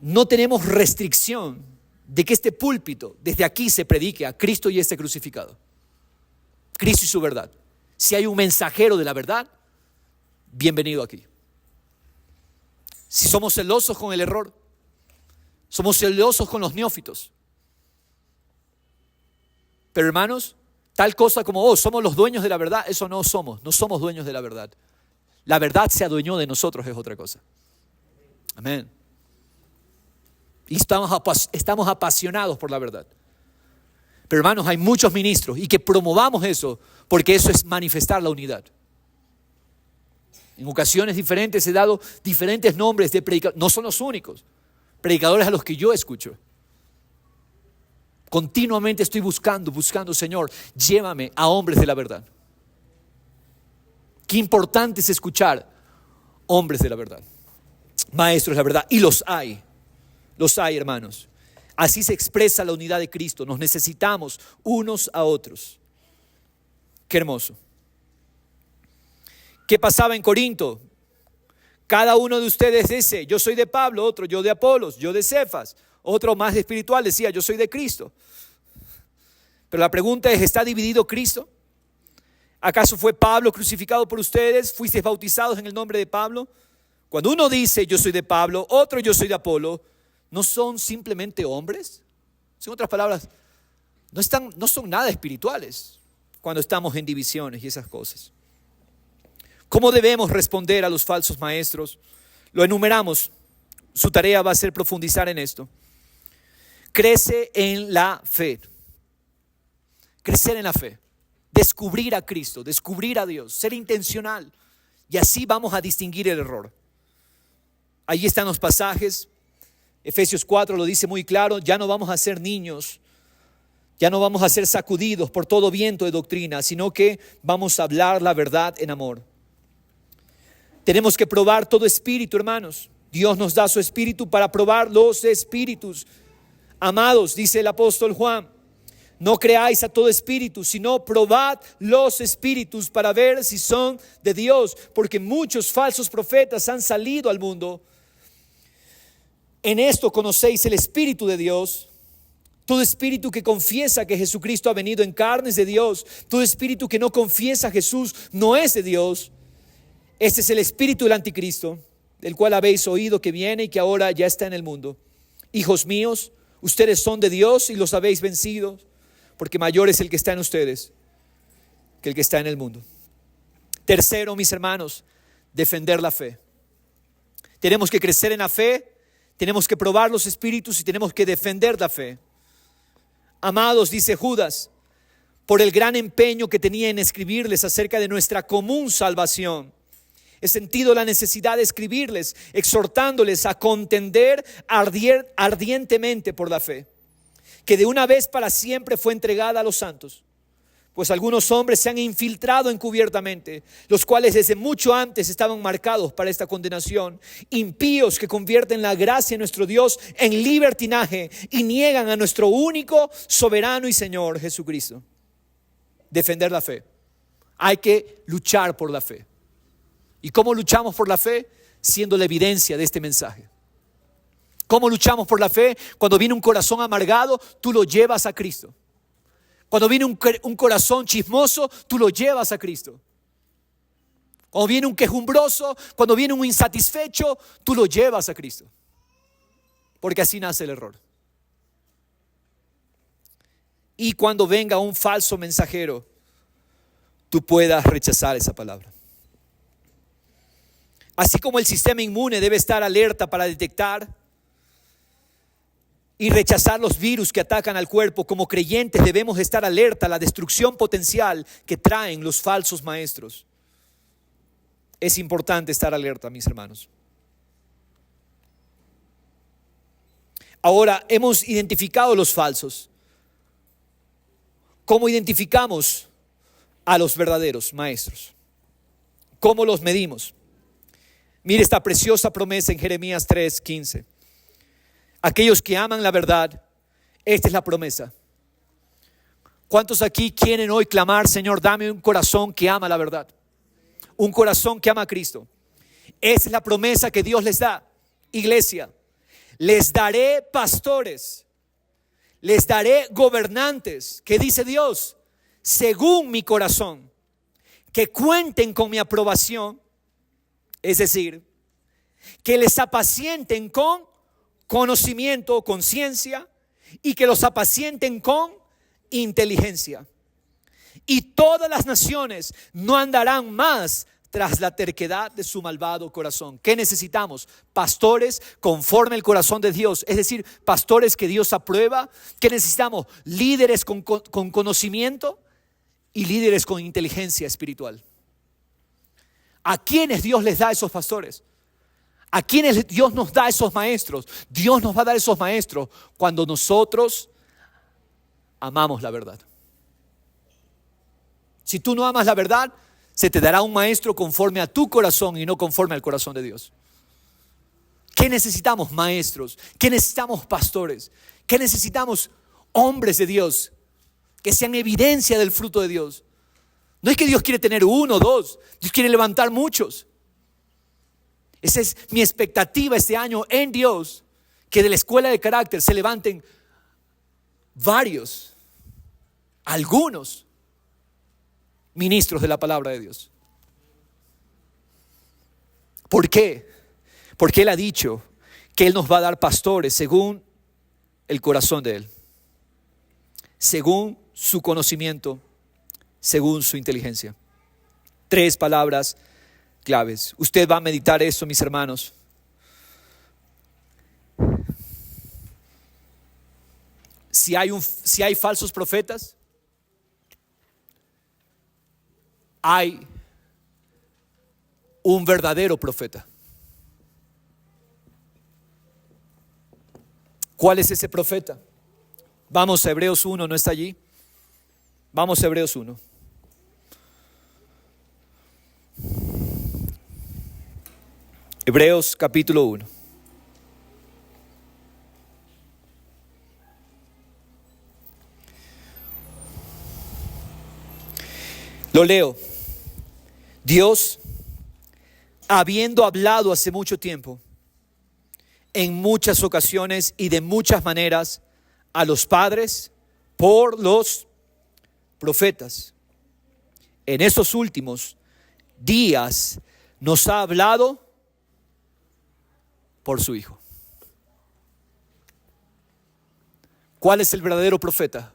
no tenemos restricción de que este púlpito, desde aquí se predique a Cristo y este crucificado. Cristo y su verdad. Si hay un mensajero de la verdad, bienvenido aquí. Si somos celosos con el error, somos celosos con los neófitos. Pero hermanos, tal cosa como, somos los dueños de la verdad, eso no somos dueños de la verdad. La verdad se adueñó de nosotros, es otra cosa. Amén. Y estamos apasionados por la verdad. Pero hermanos, hay muchos ministros y que promovamos eso, porque eso es manifestar la unidad. En ocasiones diferentes he dado diferentes nombres de predicadores, no son los únicos predicadores a los que yo escucho. Continuamente estoy buscando, Señor, llévame a hombres de la verdad. Qué importante es escuchar hombres de la verdad, maestros de la verdad, y los hay, hermanos. Así se expresa la unidad de Cristo. Nos necesitamos unos a otros. Qué hermoso. ¿Qué pasaba en Corinto? Cada uno de ustedes dice, yo soy de Pablo, otro yo de Apolos, yo de Cefas, otro más espiritual decía, yo soy de Cristo. Pero la pregunta es, ¿está dividido Cristo? ¿Acaso fue Pablo crucificado por ustedes? ¿Fuisteis bautizados en el nombre de Pablo? Cuando uno dice, yo soy de Pablo, otro yo soy de Apolo, ¿no son simplemente hombres? En otras palabras, no son nada espirituales cuando estamos en divisiones y esas cosas. ¿Cómo debemos responder a los falsos maestros? Lo enumeramos. Su tarea va a ser profundizar en esto. Crece en la fe. Crecer en la fe. Descubrir a Cristo, descubrir a Dios, ser intencional. Y así vamos a distinguir el error. Allí están los pasajes. Efesios 4 lo dice muy claro. Ya no vamos a ser niños. Ya no vamos a ser sacudidos por todo viento de doctrina, sino que vamos a hablar la verdad en amor. Tenemos que probar todo espíritu, hermanos. Dios nos da su espíritu para probar los espíritus. Amados, dice el apóstol Juan, no creáis a todo espíritu, sino probad los espíritus para ver si son de Dios, porque muchos falsos profetas han salido al mundo. En esto conocéis el espíritu de Dios. Todo espíritu que confiesa que Jesucristo ha venido en carne es de Dios. Todo espíritu que no confiesa a Jesús no es de Dios. Este es el espíritu del anticristo, del cual habéis oído que viene y que ahora ya está en el mundo. Hijos míos, ustedes son de Dios y los habéis vencido, porque mayor es el que está en ustedes que el que está en el mundo. Tercero, mis hermanos, defender la fe. Tenemos que crecer en la fe, tenemos que probar los espíritus y tenemos que defender la fe. Amados, dice Judas, por el gran empeño que tenía en escribirles acerca de nuestra común salvación, he sentido la necesidad de escribirles, exhortándoles a contender ardientemente por la fe, que de una vez para siempre fue entregada a los santos. Pues algunos hombres se han infiltrado encubiertamente, los cuales desde mucho antes estaban marcados para esta condenación, impíos que convierten la gracia de nuestro Dios en libertinaje y niegan a nuestro único, soberano y Señor Jesucristo. Defender la fe. Hay que luchar por la fe. ¿Y cómo luchamos por la fe? Siendo la evidencia de este mensaje. ¿Cómo luchamos por la fe? Cuando viene un corazón amargado, tú lo llevas a Cristo. Cuando viene un corazón chismoso, tú lo llevas a Cristo. Cuando viene un quejumbroso, cuando viene un insatisfecho, tú lo llevas a Cristo. Porque así nace el error. Y cuando venga un falso mensajero, tú puedas rechazar esa palabra. Así como el sistema inmune debe estar alerta para detectar y rechazar los virus que atacan al cuerpo, como creyentes debemos estar alerta a la destrucción potencial que traen los falsos maestros. Es importante estar alerta, mis hermanos. Ahora, hemos identificado los falsos. ¿Cómo identificamos a los verdaderos maestros? ¿Cómo los medimos? Mire esta preciosa promesa en Jeremías 3:15. Aquellos que aman la verdad, esta es la promesa. ¿Cuántos aquí quieren hoy clamar, Señor, dame un corazón que ama la verdad? Un corazón que ama a Cristo. Esa es la promesa que Dios les da. Iglesia, les daré pastores, les daré gobernantes, ¿qué dice Dios? Según mi corazón, que cuenten con mi aprobación. Es decir, que les apacienten con conocimiento, conciencia, y que los apacienten con inteligencia. Y todas las naciones no andarán más tras la terquedad de su malvado corazón. ¿Qué necesitamos? Pastores conforme al corazón de Dios, es decir, pastores que Dios aprueba. ¿Qué necesitamos? Líderes con conocimiento y líderes con inteligencia espiritual. ¿A quiénes Dios les da esos pastores? ¿A quiénes Dios nos da esos maestros? Dios nos va a dar esos maestros cuando nosotros amamos la verdad. Si tú no amas la verdad, se te dará un maestro conforme a tu corazón y no conforme al corazón de Dios. ¿Qué necesitamos? Maestros. ¿Qué necesitamos? Pastores. ¿Qué necesitamos? Hombres de Dios que sean evidencia del fruto de Dios. No es que Dios quiere tener uno o dos, Dios quiere levantar muchos. Esa es mi expectativa este año en Dios, que de la escuela de carácter se levanten varios, algunos ministros de la palabra de Dios. ¿Por qué? Porque Él ha dicho que Él nos va a dar pastores según el corazón de Él, según su conocimiento, según su inteligencia. 3 palabras claves. Usted va a meditar esto, mis hermanos. Si hay falsos profetas, hay un verdadero profeta. ¿Cuál es ese profeta? Vamos a Hebreos 1, ¿no está allí? Vamos a Hebreos 1. Hebreos capítulo 1. Lo leo. Dios, habiendo hablado hace mucho tiempo, en muchas ocasiones y de muchas maneras, a los padres por los profetas, en estos últimos días nos ha hablado por su Hijo. ¿Cuál es el verdadero profeta?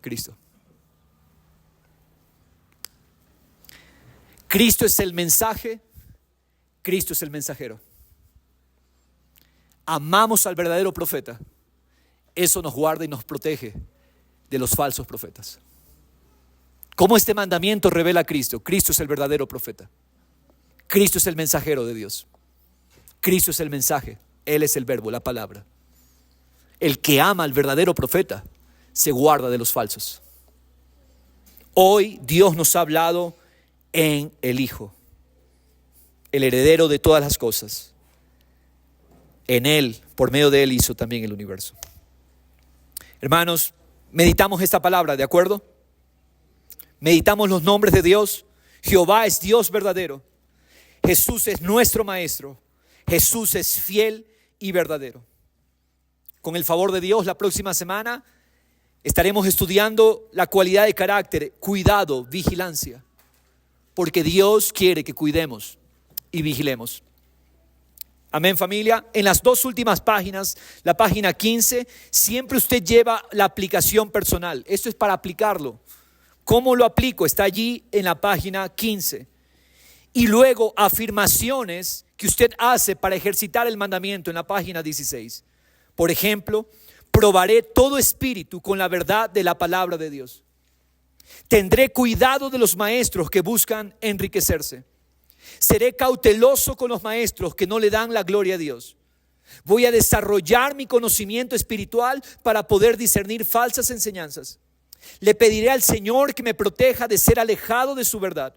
Cristo. Cristo es el mensaje, Cristo es el mensajero. Amamos al verdadero profeta. Eso nos guarda y nos protege de los falsos profetas. ¿Cómo este mandamiento revela a Cristo? Cristo es el verdadero profeta. Cristo es el mensajero de Dios. Cristo es el mensaje. Él es el verbo, la palabra. El que ama al verdadero profeta se guarda de los falsos. Hoy Dios nos ha hablado en el Hijo, el heredero de todas las cosas. En Él, por medio de Él, hizo también el universo. Hermanos, meditamos esta palabra, ¿de acuerdo? Meditamos los nombres de Dios. Jehová es Dios verdadero. Jesús es nuestro Maestro. Jesús es fiel y verdadero. Con el favor de Dios, la próxima semana estaremos estudiando la cualidad de carácter, cuidado, vigilancia. Porque Dios quiere que cuidemos y vigilemos. Amén, familia. En las 2 últimas páginas, la página 15, siempre usted lleva la aplicación personal. Esto es para aplicarlo. ¿Cómo lo aplico? Está allí en la página 15. Y luego afirmaciones que usted hace para ejercitar el mandamiento en la página 16. Por ejemplo, probaré todo espíritu con la verdad de la palabra de Dios. Tendré cuidado de los maestros que buscan enriquecerse. Seré cauteloso con los maestros que no le dan la gloria a Dios. Voy a desarrollar mi conocimiento espiritual para poder discernir falsas enseñanzas. Le pediré al Señor que me proteja de ser alejado de su verdad.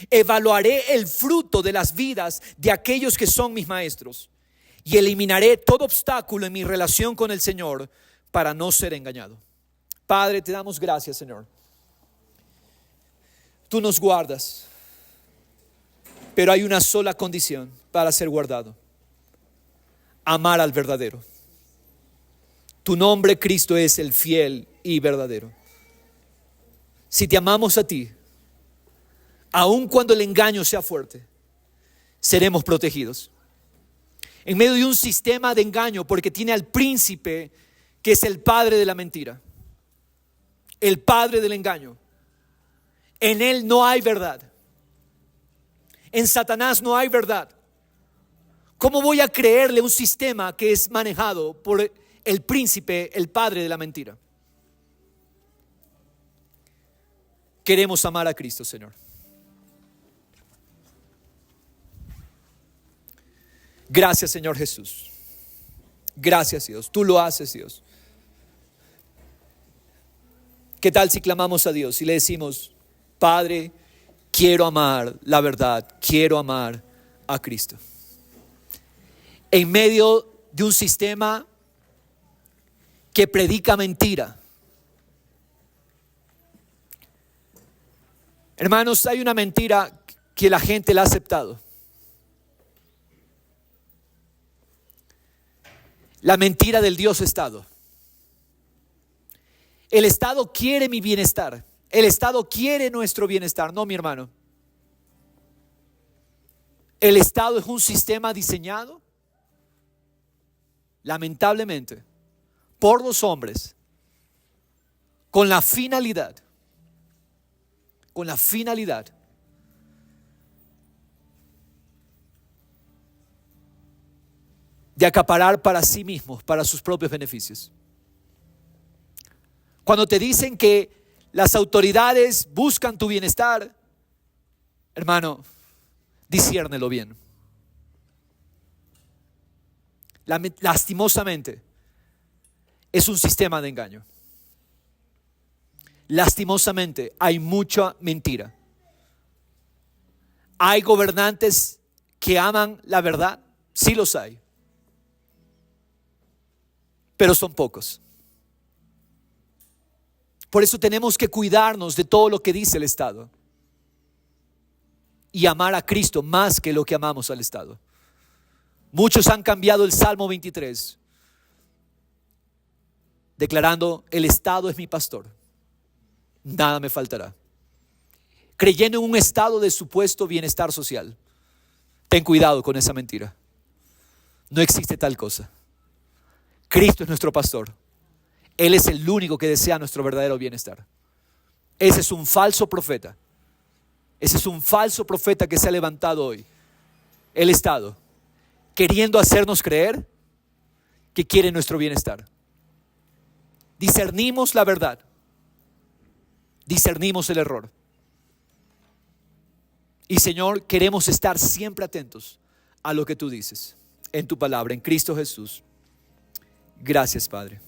Evaluaré el fruto de las vidas de aquellos que son mis maestros y eliminaré todo obstáculo en mi relación con el Señor para no ser engañado. Padre, te damos gracias, Señor. Tú nos guardas, pero hay una sola condición para ser guardado: amar al verdadero. Tu nombre, Cristo, es el fiel y verdadero. Si te amamos a ti, aun cuando el engaño sea fuerte, seremos protegidos. En medio de un sistema de engaño, porque tiene al príncipe que es el padre de la mentira, el padre del engaño. En él no hay verdad. En Satanás no hay verdad. ¿Cómo voy a creerle un sistema que es manejado por el príncipe, el padre de la mentira? Queremos amar a Cristo, Señor. Gracias, Señor Jesús. Gracias, Dios. Tú lo haces, Dios. ¿Qué tal si clamamos a Dios y le decimos: Padre, quiero amar la verdad, quiero amar a Cristo? En medio de un sistema que predica mentira. Hermanos, hay una mentira que la gente la ha aceptado. La mentira del Dios Estado. El Estado quiere mi bienestar. El Estado quiere nuestro bienestar. No, mi hermano. El Estado es un sistema diseñado, lamentablemente, por los hombres, con la finalidad de acaparar para sí mismos, para sus propios beneficios. Cuando te dicen que las autoridades buscan tu bienestar, hermano, disciérnelo bien. Lastimosamente, es un sistema de engaño. Lastimosamente, hay mucha mentira. ¿Hay gobernantes que aman la verdad? Sí los hay. Pero son pocos. Por eso tenemos que cuidarnos de todo lo que dice el Estado y amar a Cristo más que lo que amamos al Estado. Muchos han cambiado el Salmo 23 declarando: el Estado es mi pastor, nada me faltará, creyendo en un estado de supuesto bienestar social. Ten cuidado con esa mentira. No existe tal cosa. Cristo es nuestro pastor. Él es el único que desea nuestro verdadero bienestar. Ese es un falso profeta. Ese es un falso profeta que se ha levantado hoy. El Estado, queriendo hacernos creer que quiere nuestro bienestar. Discernimos la verdad. Discernimos el error. Y Señor, queremos estar siempre atentos a lo que tú dices en tu palabra, en Cristo Jesús. Gracias, Padre.